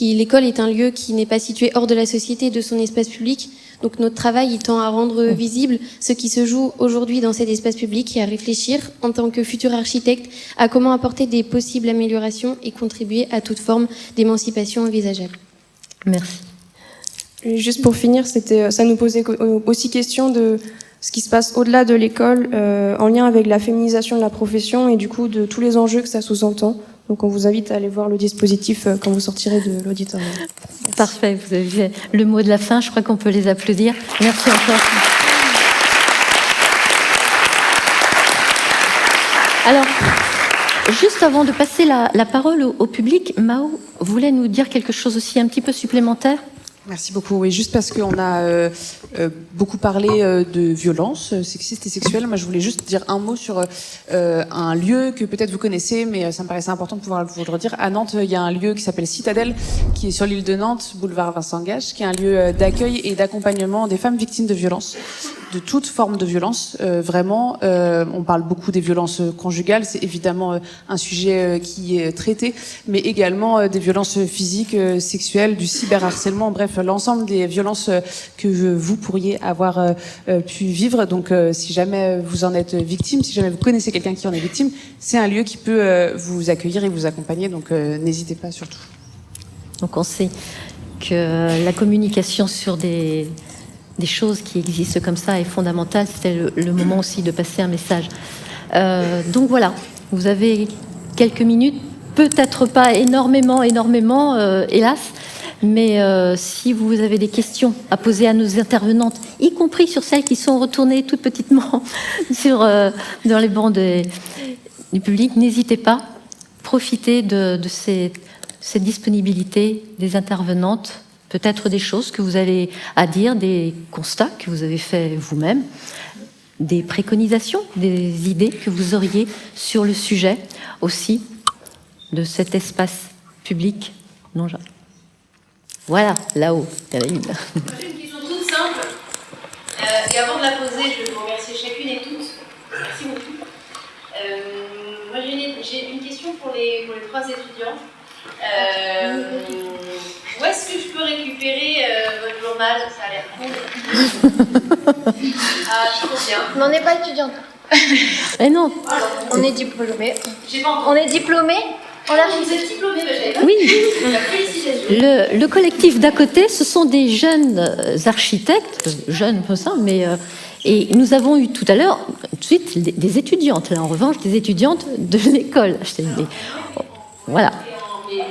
Speaker 10: L'école est un lieu qui n'est pas situé hors de la société, de son espace public. Donc notre travail il tend à rendre visible ce qui se joue aujourd'hui dans cet espace public et à réfléchir en tant que futur architecte à comment apporter des possibles améliorations et contribuer à toute forme d'émancipation envisageable.
Speaker 1: Merci.
Speaker 11: Et juste pour finir, ça nous posait aussi question de ce qui se passe au-delà de l'école, en lien avec la féminisation de la profession et du coup de tous les enjeux que ça sous-entend. Donc on vous invite à aller voir le dispositif quand vous sortirez de l'auditorium.
Speaker 1: Parfait, vous avez le mot de la fin, je crois qu'on peut les applaudir. Merci encore. Alors, juste avant de passer la parole au public, Mao voulait nous dire quelque chose aussi un petit peu supplémentaire.
Speaker 7: Merci beaucoup. Oui, juste parce qu'on a beaucoup parlé de violences sexistes et sexuelles. Moi, je voulais juste dire un mot sur un lieu que peut-être vous connaissez, mais ça me paraissait important de pouvoir vous le redire. À Nantes, il y a un lieu qui s'appelle Citadelle, qui est sur l'île de Nantes, boulevard Vincent Gage, qui est un lieu d'accueil et d'accompagnement des femmes victimes de violences, de toute forme de violence. Vraiment, on parle beaucoup des violences conjugales, c'est évidemment un sujet qui est traité, mais également des violences physiques, sexuelles, du cyberharcèlement, bref, l'ensemble des violences que vous pourriez avoir pu vivre. Donc, si jamais vous en êtes victime, si jamais vous connaissez quelqu'un qui en est victime, c'est un lieu qui peut vous accueillir et vous accompagner. Donc, n'hésitez pas surtout.
Speaker 1: Donc, on sait que la communication sur des choses qui existent comme ça est fondamentale. C'était le moment aussi de passer un message. Donc voilà, vous avez quelques minutes, peut-être pas énormément, hélas. Mais si vous avez des questions à poser à nos intervenantes, y compris sur celles qui sont retournées tout petitement dans les bancs du public, n'hésitez pas. Profitez de cette disponibilité des intervenantes, peut-être des choses que vous avez à dire, des constats que vous avez faits vous-même, des préconisations, des idées que vous auriez sur le sujet aussi de cet espace public non-genré. Voilà, là-haut, il y en a une.
Speaker 12: J'ai une question toute simple. Et avant de la poser, je vais vous remercier chacune et toutes. Merci beaucoup. Moi, j'ai une question pour les trois étudiants. Où est-ce que je peux récupérer votre journal? Ça a l'air cool. Ah, trop bien.
Speaker 9: Mais on n'est pas étudiante.
Speaker 1: Eh non.
Speaker 9: On est diplômés.
Speaker 12: J'ai pas entendu.
Speaker 9: On est diplômés.
Speaker 12: Vous êtes diplômés,
Speaker 1: Oui.
Speaker 12: Félicitations.
Speaker 1: Le collectif d'à côté, ce sont des jeunes architectes, jeunes peu ça, mais et nous avons eu tout à l'heure tout de suite des étudiantes. Là, en revanche, des étudiantes de l'école. Voilà.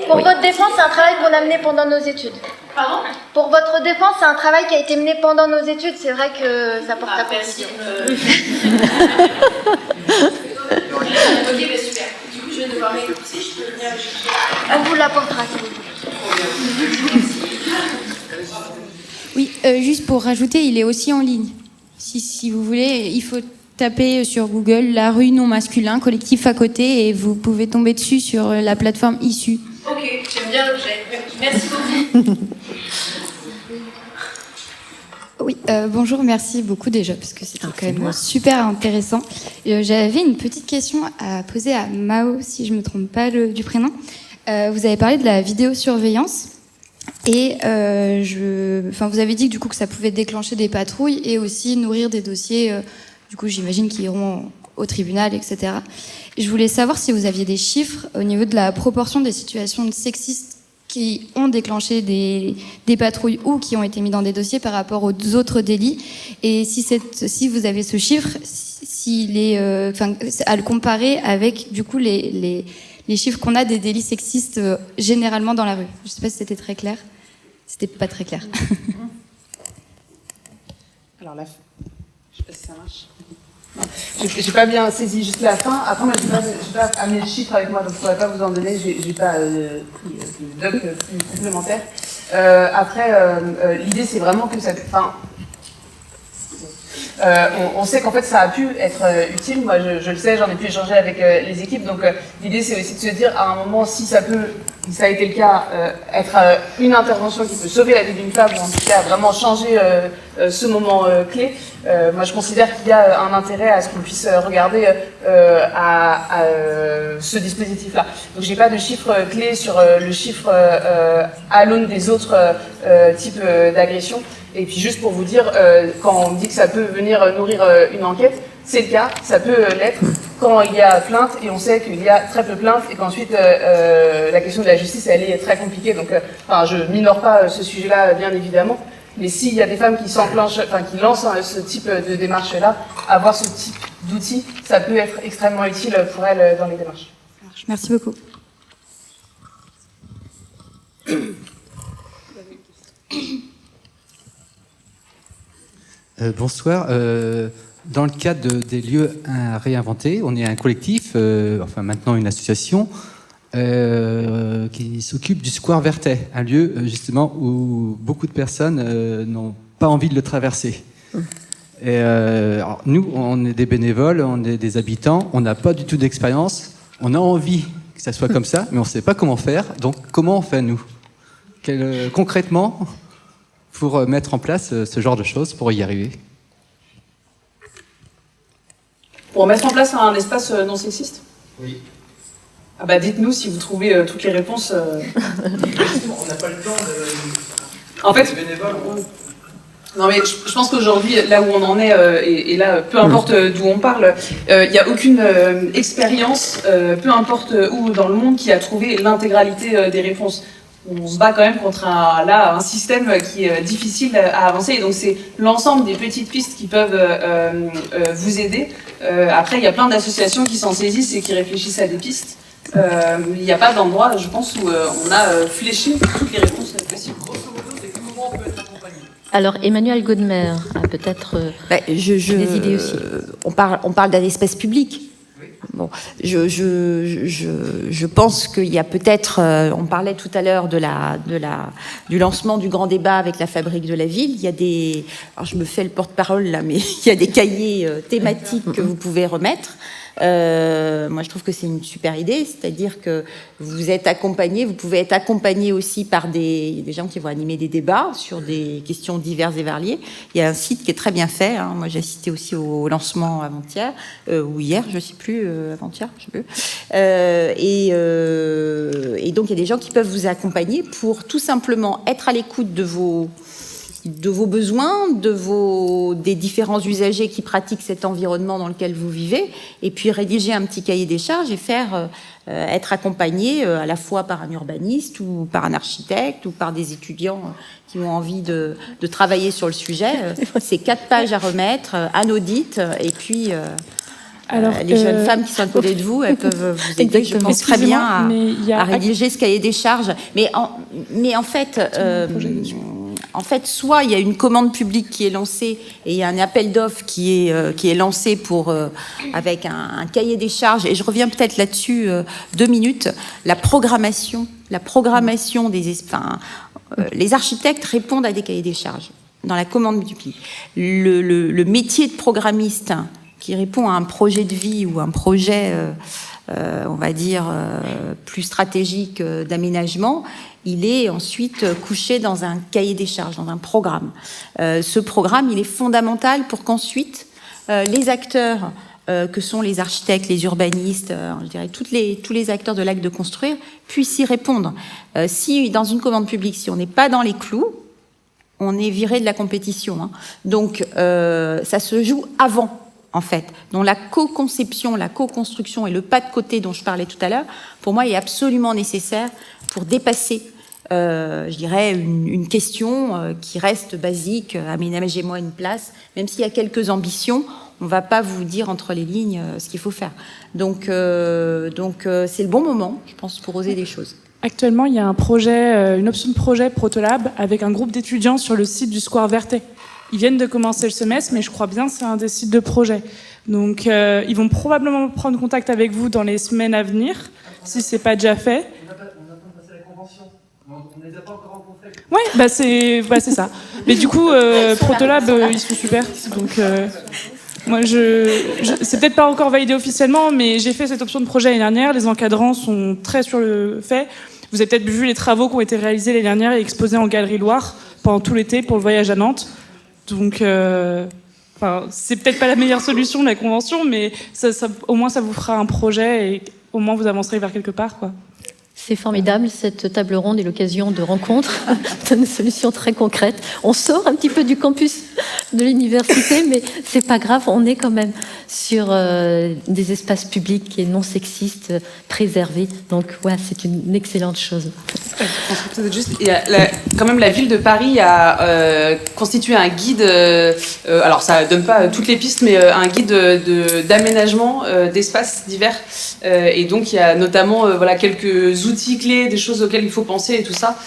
Speaker 9: Pour votre défense, c'est un travail qu'on a mené pendant nos études.
Speaker 12: Pardon?
Speaker 9: Pour votre défense, c'est un travail qui a été mené pendant nos études. C'est vrai que ça porte à
Speaker 12: merci. Ok, super. Du coup, je vais devoir m'écouter. Je peux venir le chercher.
Speaker 9: On vous l'apportera si vous voulez.
Speaker 4: Oui, juste pour rajouter, il est aussi en ligne. Si vous voulez, il faut taper sur Google la rue non masculin, collectif à côté, et vous pouvez tomber dessus sur la plateforme Issue.
Speaker 12: Ok, j'aime bien l'objet. Merci beaucoup.
Speaker 13: Oui, bonjour, merci beaucoup déjà, parce que c'était quand même super intéressant. J'avais une petite question à poser à Mao, si je ne me trompe pas du prénom. Vous avez parlé de la vidéosurveillance, et vous avez dit que, du coup, que ça pouvait déclencher des patrouilles et aussi nourrir des dossiers, du coup, j'imagine, qui iront au tribunal, etc. Je voulais savoir si vous aviez des chiffres au niveau de la proportion des situations sexistes qui ont déclenché des patrouilles ou qui ont été mis dans des dossiers par rapport aux autres délits, et si vous avez ce chiffre, à le comparer avec du coup les chiffres qu'on a des délits sexistes généralement dans la rue. Je ne sais pas si c'était très clair. C'était pas très clair.
Speaker 7: Alors là, je sais pas si ça marche. J'ai pas bien saisi juste la fin. Après, moi, j'ai pas amené le chiffre avec moi, donc je pourrais pas vous en donner. J'ai pas de doc supplémentaire. Après, l'idée, c'est vraiment que ça. On sait qu'en fait, ça a pu être utile. Moi, je le sais, j'en ai pu échanger avec les équipes. Donc, l'idée, c'est aussi de se dire, à un moment, si ça peut ça a été le cas, être une intervention qui peut sauver la vie d'une femme, ou en tout cas vraiment changer ce moment clé. Moi, je considère qu'il y a un intérêt à ce qu'on puisse regarder à ce dispositif-là. Donc, j'ai pas de chiffre clé sur le chiffre à l'aune des autres types d'agressions. Et puis, juste pour vous dire, quand on dit que ça peut venir nourrir une enquête, c'est le cas, ça peut l'être quand il y a plainte, et on sait qu'il y a très peu de plaintes, et qu'ensuite la question de la justice, elle est très compliquée. Donc, je minore pas ce sujet-là, bien évidemment, mais s'il y a des femmes qui s'enclenchent, qui lancent ce type de démarche-là, avoir ce type d'outils, ça peut être extrêmement utile pour elles dans les démarches.
Speaker 13: Merci beaucoup.
Speaker 14: Bonsoir. Dans le cadre des lieux à réinventer, on est un collectif, enfin maintenant une association, qui s'occupe du Square Vertet, un lieu justement où beaucoup de personnes n'ont pas envie de le traverser. Et, alors, nous, on est des bénévoles, on est des habitants, on n'a pas du tout d'expérience, on a envie que ça soit comme ça, mais on ne sait pas comment faire. Donc comment on fait, nous, concrètement, pour mettre en place ce genre de choses, pour y arriver?
Speaker 7: Pour mettre en place un espace non sexiste?
Speaker 14: Oui.
Speaker 7: Ah bah dites-nous si vous trouvez toutes les réponses.
Speaker 14: On n'a pas le temps de...
Speaker 7: En fait, non mais je pense qu'aujourd'hui, là où on en est, et là, peu importe d'où on parle, il n'y a aucune expérience, peu importe où dans le monde, qui a trouvé l'intégralité des réponses. On se bat quand même contre un système qui est difficile à avancer, et donc c'est l'ensemble des petites pistes qui peuvent vous aider. Après, il y a plein d'associations qui s'en saisissent et qui réfléchissent à des pistes. Il n'y a pas d'endroit, je pense, où on a fléché toutes les réponses possibles. Grosso modo, c'est comment on peut être accompagné.
Speaker 1: Alors, Emmanuel Godmer a peut-être des idées aussi.
Speaker 6: On parle d'un espace public. Bon, je pense qu'il y a peut-être, on parlait tout à l'heure du lancement du grand débat avec la Fabrique de la Ville. Il y a alors je me fais le porte-parole là, mais il y a des cahiers thématiques que vous pouvez remettre. Moi, je trouve que c'est une super idée, c'est-à-dire que vous êtes accompagné, vous pouvez être accompagné aussi par des gens qui vont animer des débats sur des questions diverses et variées. Il y a un site qui est très bien fait. Moi, j'ai assisté aussi au lancement avant-hier ou hier, je ne sais plus, avant-hier, je ne sais plus. Et donc, il y a des gens qui peuvent vous accompagner pour tout simplement être à l'écoute de vos besoins, des différents usagers qui pratiquent cet environnement dans lequel vous vivez, et puis rédiger un petit cahier des charges et être accompagné à la fois par un urbaniste ou par un architecte ou par des étudiants qui ont envie de travailler sur le sujet. C'est 4 pages à remettre, un audit, et puis... Alors, les jeunes femmes qui sont à côté de vous, elles peuvent vous aider, je pense, très bien à rédiger ce cahier des charges. Mais en fait, soit il y a une commande publique qui est lancée et il y a un appel d'offres qui est lancé avec un cahier des charges. Et je reviens peut-être là-dessus 2 minutes. La programmation les architectes répondent à des cahiers des charges dans la commande publique. Le métier de programmiste qui répond à un projet de vie ou un projet, on va dire, plus stratégique d'aménagement, il est ensuite couché dans un cahier des charges, dans un programme. Ce programme, il est fondamental pour qu'ensuite les acteurs, que sont les architectes, les urbanistes, je dirais tous les acteurs de l'acte de construire, puissent y répondre. Si dans une commande publique, si on n'est pas dans les clous, on est viré de la compétition. Donc ça se joue avant. En fait, dont la co-conception, la co-construction et le pas de côté dont je parlais tout à l'heure, pour moi, est absolument nécessaire pour dépasser, je dirais, une question qui reste basique, aménagez-moi une place, même s'il y a quelques ambitions, on ne va pas vous dire entre les lignes ce qu'il faut faire. Donc c'est le bon moment, je pense, pour oser des choses.
Speaker 15: Actuellement, il y a un projet, une option de projet Protolab avec un groupe d'étudiants sur le site du Square Vertet. Ils viennent de commencer le semestre, mais je crois bien que c'est un des sites de projet. Donc, ils vont probablement prendre contact avec vous dans les semaines à venir, si c'est pas déjà fait.
Speaker 14: On attend de passer la convention. On ne les a pas encore rencontrés.
Speaker 15: Ouais, c'est ça. Mais du coup, Protolab, ils sont super. Donc, moi, c'est peut-être pas encore validé officiellement, mais j'ai fait cette option de projet l'année dernière. Les encadrants sont très sur le fait. Vous avez peut-être vu les travaux qui ont été réalisés l'année dernière et exposés en Galerie Loire pendant tout l'été pour le voyage à Nantes. Donc, c'est peut-être pas la meilleure solution, la convention, mais au moins ça vous fera un projet et au moins vous avancerez vers quelque part, quoi.
Speaker 1: C'est formidable, cette table ronde est l'occasion de rencontres, de solutions très concrètes. On sort un petit peu du campus de l'université, mais c'est pas grave, on est quand même sur des espaces publics et non sexistes préservés. Donc, ouais, c'est une excellente chose.
Speaker 7: Juste, quand même, la ville de Paris a constitué un guide. Alors, ça donne pas toutes les pistes, mais un guide d'aménagement d'espaces divers. Et donc, il y a notamment quelques outils clés, des choses auxquelles il faut penser et tout ça.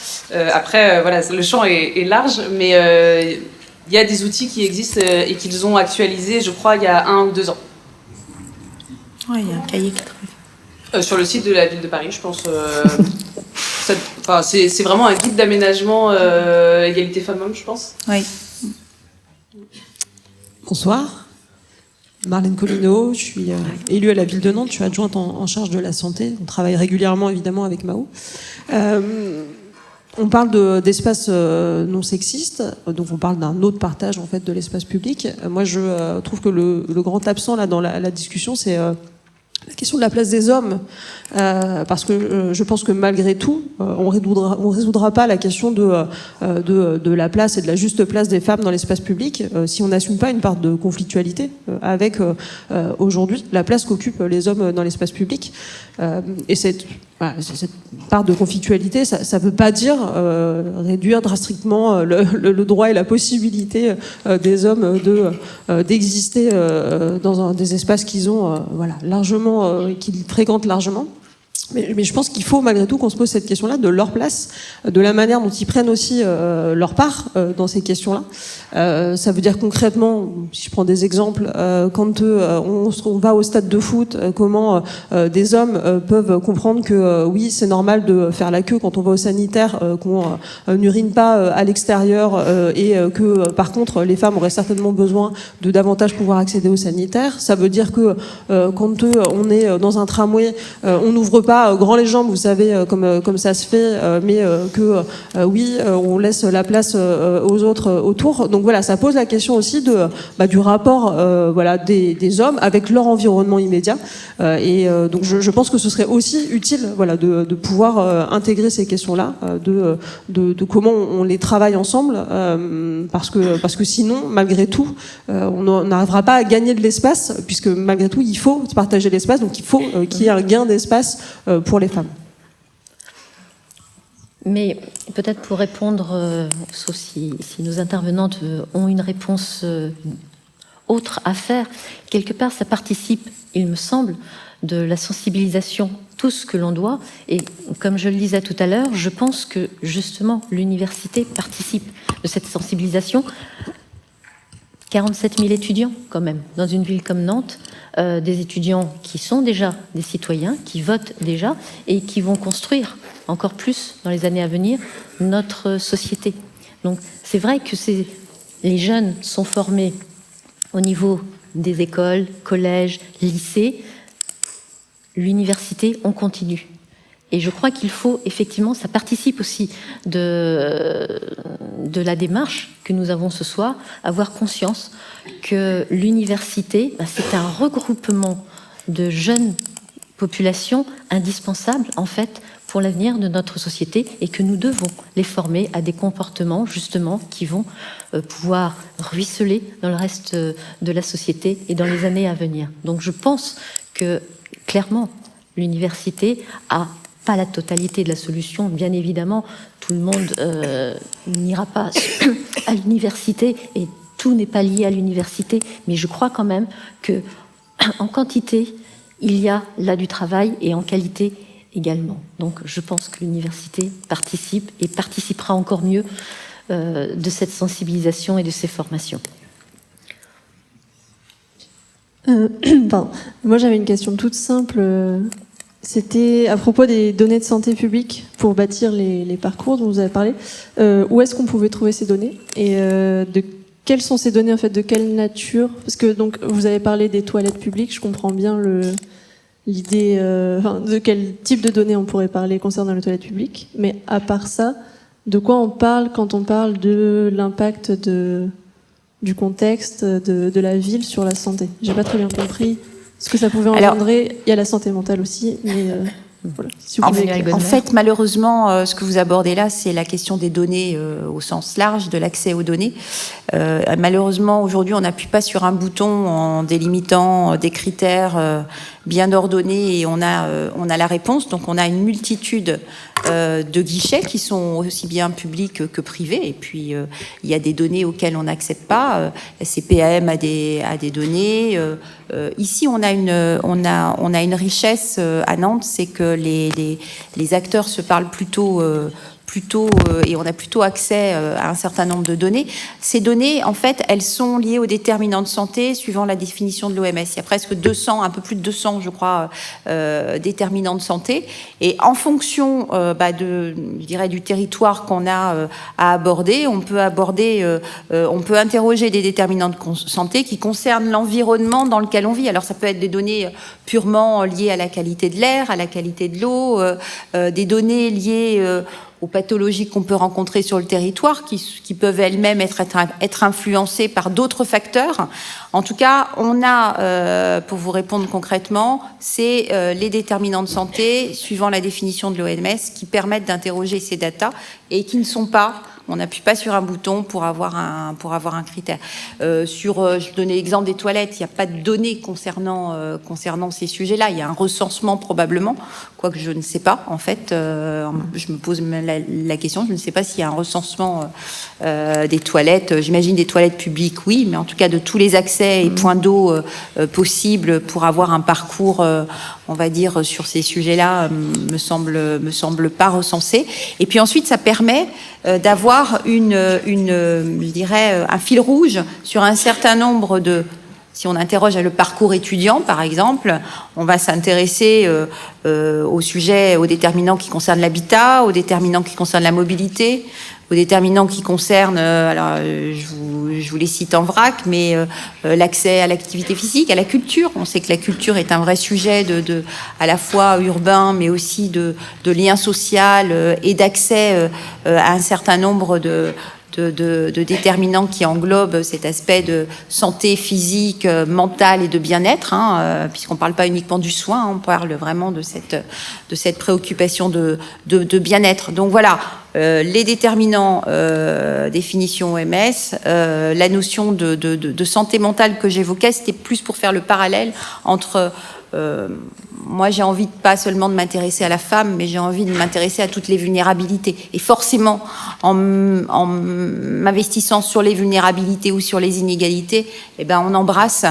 Speaker 7: Après, le champ est large, mais il y a des outils qui existent et qu'ils ont actualisés, je crois, il y a 1 ou 2 ans.
Speaker 6: Ouais, il y a un cahier qui trouve.
Speaker 7: Sur le site de la ville de Paris, je pense. C'est vraiment un guide d'aménagement égalité femmes-hommes, je pense.
Speaker 6: Oui.
Speaker 16: Bonsoir. Marlène Collineau, je suis élue à la ville de Nantes, je suis adjointe en charge de la santé. On travaille régulièrement évidemment avec Mao. On parle d'espaces non sexistes, donc on parle d'un autre partage en fait de l'espace public. Moi, je trouve que le grand absent là dans la discussion, c'est la question de la place des hommes, parce que je pense que malgré tout, on résoudra pas la question de la place et de la juste place des femmes dans l'espace public si on n'assume pas une part de conflictualité avec aujourd'hui la place qu'occupent les hommes dans l'espace public. Et cette part de conflictualité, ça veut pas dire réduire drastiquement le droit et la possibilité des hommes d'exister dans des espaces qu'ils ont largement, qu'ils fréquentent largement. Mais je pense qu'il faut malgré tout qu'on se pose cette question-là de leur place, de la manière dont ils prennent aussi leur part dans ces questions-là. Ça veut dire concrètement, si je prends des exemples, quand on va au stade de foot, comment des hommes peuvent comprendre que oui, c'est normal de faire la queue quand on va au sanitaire, qu'on n'urine pas à l'extérieur et que par contre les femmes auraient certainement besoin de davantage pouvoir accéder au sanitaire. Ça veut dire que quand on est dans un tramway, on n'ouvre pas grand les jambes, vous savez, comme ça se fait, mais que oui, on laisse la place aux autres autour. Donc voilà, ça pose la question aussi du rapport des hommes avec leur environnement immédiat. Donc je pense que ce serait aussi utile de pouvoir intégrer ces questions-là, de comment on les travaille ensemble, parce que sinon, malgré tout, on n'arrivera pas à gagner de l'espace, puisque malgré tout, il faut partager l'espace, donc il faut qu'il y ait un gain d'espace pour les femmes.
Speaker 1: Mais peut-être pour répondre, sauf si nos intervenantes ont une réponse autre à faire, quelque part ça participe, il me semble, de la sensibilisation, tout ce que l'on doit. Et comme je le disais tout à l'heure, je pense que justement l'université participe de cette sensibilisation. 47 000 étudiants quand même, dans une ville comme Nantes, des étudiants qui sont déjà des citoyens, qui votent déjà et qui vont construire encore plus dans les années à venir notre société. Donc c'est vrai que les jeunes sont formés au niveau des écoles, collèges, lycées. L'université, on continue. Et je crois qu'il faut, effectivement, ça participe aussi de la démarche que nous avons ce soir, avoir conscience que l'université, c'est un regroupement de jeunes populations indispensables, en fait, pour l'avenir de notre société et que nous devons les former à des comportements, justement, qui vont pouvoir ruisseler dans le reste de la société et dans les années à venir. Donc je pense que, clairement, l'université a pas la totalité de la solution, bien évidemment, tout le monde n'ira pas à l'université et tout n'est pas lié à l'université, mais je crois quand même que en quantité, il y a là du travail et en qualité également. Donc je pense que l'université participe et participera encore mieux de cette sensibilisation et de ces formations.
Speaker 17: Moi j'avais une question toute simple. C'était à propos des données de santé publique pour bâtir les parcours dont vous avez parlé. Où est-ce qu'on pouvait trouver ces données et quelles sont ces données en fait, de quelle nature? Parce que donc vous avez parlé des toilettes publiques, je comprends bien l'idée, de quel type de données on pourrait parler concernant les toilettes publiques. Mais à part ça, de quoi on parle quand on parle de l'impact du contexte de la ville sur la santé? J'ai pas très bien compris ce que ça pouvait engendrer. Il y a la santé mentale aussi, mais voilà. Si vous pouvez
Speaker 6: En fait, malheureusement, ce que vous abordez là, c'est la question des données au sens large, de l'accès aux données. Malheureusement, aujourd'hui, on n'appuie pas sur un bouton en délimitant des critères bien ordonnés et on a la réponse. Donc, on a une multitude de guichets qui sont aussi bien publics que privés. Et puis, il y a des données auxquelles on n'accède pas. La CPAM a des données. Ici, on a une richesse à Nantes, c'est que les acteurs se parlent plutôt et on a plutôt accès à un certain nombre de données. Ces données, en fait, elles sont liées aux déterminants de santé suivant la définition de l'OMS. Il y a presque 200, un peu plus de 200, je crois, déterminants de santé. Et en fonction du territoire qu'on a à aborder, on peut interroger des déterminants de santé qui concernent l'environnement dans lequel on vit. Alors, ça peut être des données purement liées à la qualité de l'air, à la qualité de l'eau, des données liées aux pathologies qu'on peut rencontrer sur le territoire, qui peuvent elles-mêmes être influencées par d'autres facteurs. En tout cas, on a, pour vous répondre concrètement, c'est les déterminants de santé, suivant la définition de l'OMS, qui permettent d'interroger ces datas et qui ne sont pas... On n'appuie pas sur un bouton pour avoir un critère. Je donnais l'exemple des toilettes. Il n'y a pas de données concernant ces sujets-là. Il y a un recensement probablement, quoique je ne sais pas. En fait, je me pose la question. Je ne sais pas s'il y a un recensement des toilettes. J'imagine des toilettes publiques, oui, mais en tout cas de tous les accès et points d'eau possibles pour avoir un parcours, on va dire, sur ces sujets-là, me semble pas recensé. Et puis ensuite, ça permet d'avoir je dirais, un fil rouge sur un certain nombre de... Si on interroge le parcours étudiant, par exemple, on va s'intéresser aux déterminants qui concernent l'habitat, aux déterminants qui concernent la mobilité, aux déterminants qui concernent, je vous les cite en vrac, mais l'accès à l'activité physique, à la culture. On sait que la culture est un vrai sujet à la fois urbain, mais aussi de lien social et d'accès à un certain nombre de déterminants qui englobent cet aspect de santé physique, mentale et de bien-être, puisqu'on ne parle pas uniquement du soin, on parle vraiment de cette préoccupation de bien-être. Donc voilà, les déterminants, définition OMS, la notion de santé mentale que j'évoquais, c'était plus pour faire le parallèle entre... moi, j'ai envie pas seulement de m'intéresser à la femme, mais j'ai envie de m'intéresser à toutes les vulnérabilités. Et forcément, en m'investissant sur les vulnérabilités ou sur les inégalités, on embrasse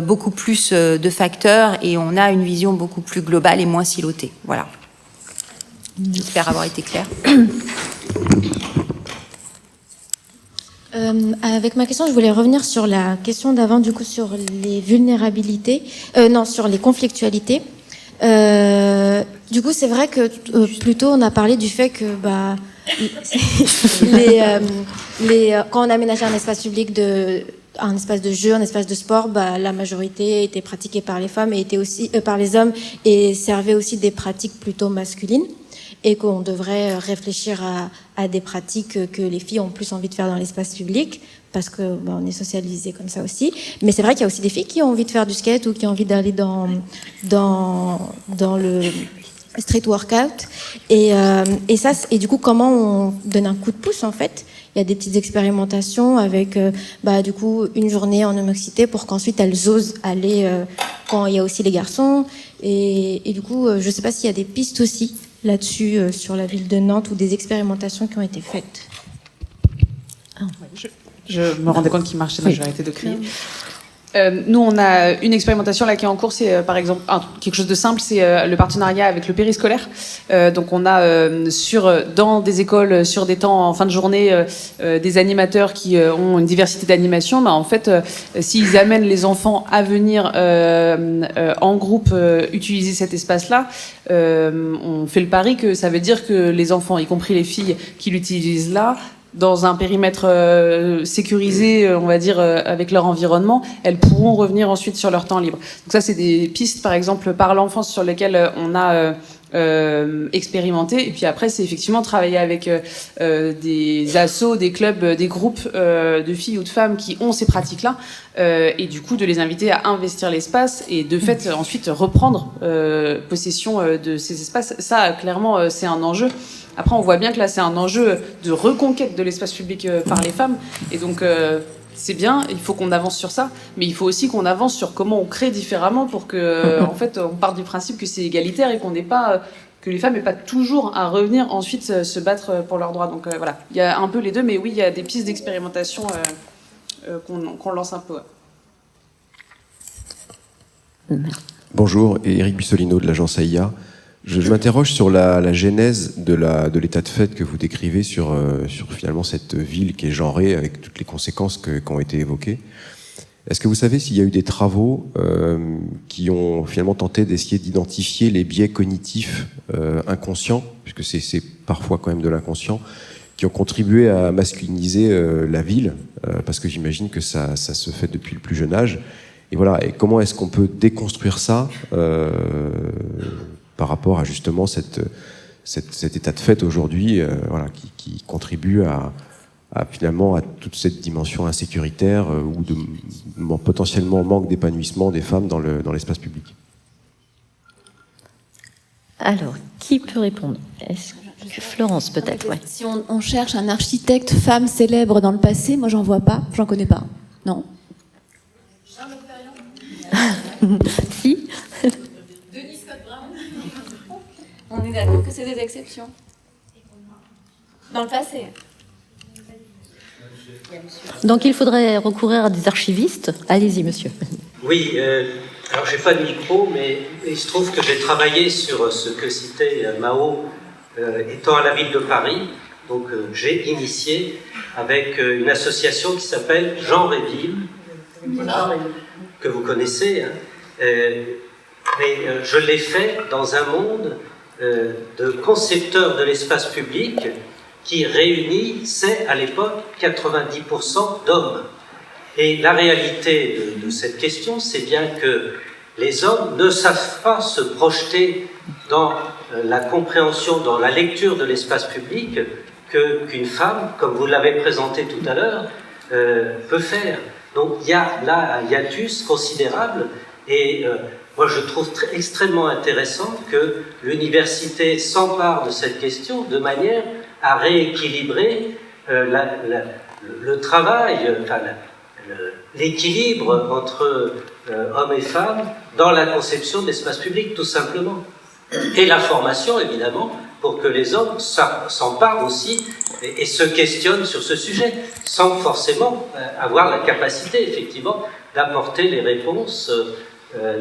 Speaker 6: beaucoup plus de facteurs et on a une vision beaucoup plus globale et moins silotée. Voilà. J'espère avoir été claire.
Speaker 9: Avec ma question, je voulais revenir sur la question d'avant, du coup, sur les vulnérabilités, sur les conflictualités. Du coup, c'est vrai que plus tôt, on a parlé du fait que quand on aménageait un espace public un espace de jeu, un espace de sport, la majorité était pratiquée par les femmes et était aussi par les hommes et servait aussi des pratiques plutôt masculines. Et qu'on devrait réfléchir à des pratiques que les filles ont plus envie de faire dans l'espace public, parce que on est socialisé comme ça aussi. Mais c'est vrai qu'il y a aussi des filles qui ont envie de faire du skate ou qui ont envie d'aller dans le street workout. Et du coup, comment on donne un coup de pouce en fait? Il y a des petites expérimentations avec du coup une journée en homosexualité pour qu'ensuite elles osent aller quand il y a aussi les garçons. Et du coup, je ne sais pas s'il y a des pistes aussi là-dessus sur la ville de Nantes ou des expérimentations qui ont été faites.
Speaker 7: Je me rendais compte qu'il marchait, donc je vais arrêter de crier. Nous, on a une expérimentation là qui est en cours, c'est par exemple quelque chose de simple, c'est le partenariat avec le périscolaire. Donc on a dans des écoles, sur des temps en fin de journée, des animateurs qui ont une diversité d'animation. En fait, s'ils amènent les enfants à venir en groupe utiliser cet espace-là, on fait le pari que ça veut dire que les enfants, y compris les filles qui l'utilisent là, dans un périmètre sécurisé, on va dire, avec leur environnement, elles pourront revenir ensuite sur leur temps libre. Donc ça, c'est des pistes, par exemple, par l'enfance sur lesquelles on a expérimenté. Et puis après, c'est effectivement travailler avec des assos, des clubs, des groupes de filles ou de femmes qui ont ces pratiques-là, et du coup de les inviter à investir l'espace et de fait ensuite reprendre possession de ces espaces. Ça, clairement, c'est un enjeu. Après, on voit bien que là, c'est un enjeu de reconquête de l'espace public par les femmes. Et donc, c'est bien, il faut qu'on avance sur ça, mais il faut aussi qu'on avance sur comment on crée différemment pour que, en fait, on parte du principe que c'est égalitaire et qu'on n'ait pas, que les femmes n'aient pas toujours à revenir ensuite se battre pour leurs droits. Donc voilà, il y a un peu les deux, mais oui, il y a des pistes d'expérimentation qu'on lance un peu.
Speaker 18: Bonjour, Éric Bussolino de l'agence AIA. Je m'interroge sur la genèse de l'état de fait que vous décrivez sur finalement cette ville qui est genrée avec toutes les conséquences qui ont été évoquées. Est-ce que vous savez s'il y a eu des travaux qui ont finalement tenté d'essayer d'identifier les biais cognitifs inconscients, puisque c'est parfois quand même de l'inconscient, qui ont contribué à masculiniser la ville, parce que j'imagine que ça se fait depuis le plus jeune âge. Et voilà, et comment est-ce qu'on peut déconstruire ça par rapport à justement cet état de fait aujourd'hui, voilà, qui contribue finalement à toute cette dimension insécuritaire ou de potentiellement manque d'épanouissement des femmes dans l'espace public.
Speaker 1: Alors, qui peut répondre? Est-ce que Florence, peut-être, ouais.
Speaker 19: Si on cherche un architecte femme célèbre dans le passé, moi j'en vois pas, j'en connais pas. Non.
Speaker 1: Si.
Speaker 19: Denis Scott Brown. On est d'accord que c'est des exceptions. Dans le passé.
Speaker 1: Donc il faudrait recourir à des archivistes. Allez-y, monsieur.
Speaker 20: Oui, alors j'ai pas de micro, mais il se trouve que j'ai travaillé sur ce que citait Mao étant à la ville de Paris. Donc j'ai initié avec une association qui s'appelle Genre et Ville, voilà, que vous connaissez, hein. Mais je l'ai fait dans un monde de concepteurs de l'espace public qui réunissait à l'époque 90% d'hommes. Et la réalité de cette question, c'est bien que les hommes ne savent pas se projeter dans la compréhension, dans la lecture de l'espace public qu'une femme, comme vous l'avez présenté tout à l'heure, peut faire. Donc il y a là un hiatus considérable et moi je trouve extrêmement intéressant que l'université s'empare de cette question de manière à rééquilibrer le travail, enfin, l'équilibre entre hommes et femmes dans la conception de l'espace public, tout simplement. Et la formation, évidemment, pour que les hommes s'emparent aussi et se questionnent sur ce sujet, sans forcément avoir la capacité, effectivement, d'apporter les réponses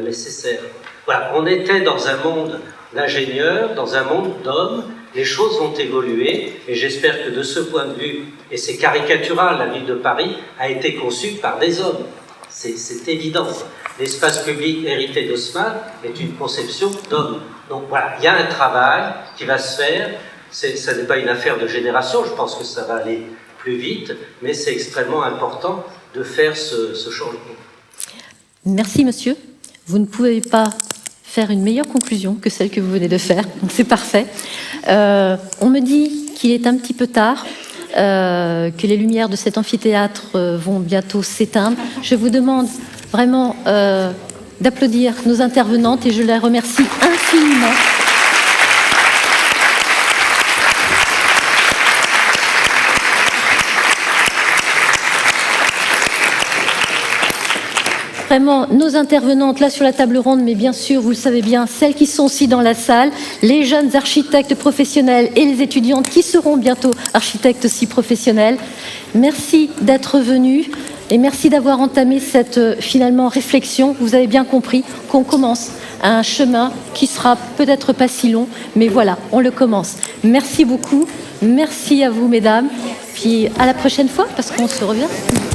Speaker 20: nécessaires. Voilà, on était dans un monde d'ingénieurs, dans un monde d'hommes. Les choses ont évolué et j'espère que de ce point de vue, et c'est caricatural, la ville de Paris a été conçue par des hommes. C'est évident. L'espace public hérité d'Haussmann est une conception d'hommes. Donc voilà, il y a un travail qui va se faire. Ça n'est pas une affaire de génération, je pense que ça va aller plus vite, mais c'est extrêmement important de faire ce changement.
Speaker 1: Merci, monsieur. Vous ne pouvez pas faire une meilleure conclusion que celle que vous venez de faire, donc c'est parfait. On me dit qu'il est un petit peu tard, que les lumières de cet amphithéâtre vont bientôt s'éteindre. Je vous demande vraiment d'applaudir nos intervenantes et je les remercie infiniment. Vraiment, nos intervenantes là sur la table ronde, mais bien sûr, vous le savez bien, celles qui sont aussi dans la salle, les jeunes architectes professionnels et les étudiantes qui seront bientôt architectes aussi professionnels. Merci d'être venus et merci d'avoir entamé cette finalement réflexion. Vous avez bien compris qu'on commence un chemin qui sera peut-être pas si long, mais voilà, on le commence. Merci beaucoup, merci à vous mesdames, puis à la prochaine fois parce qu'on se revient.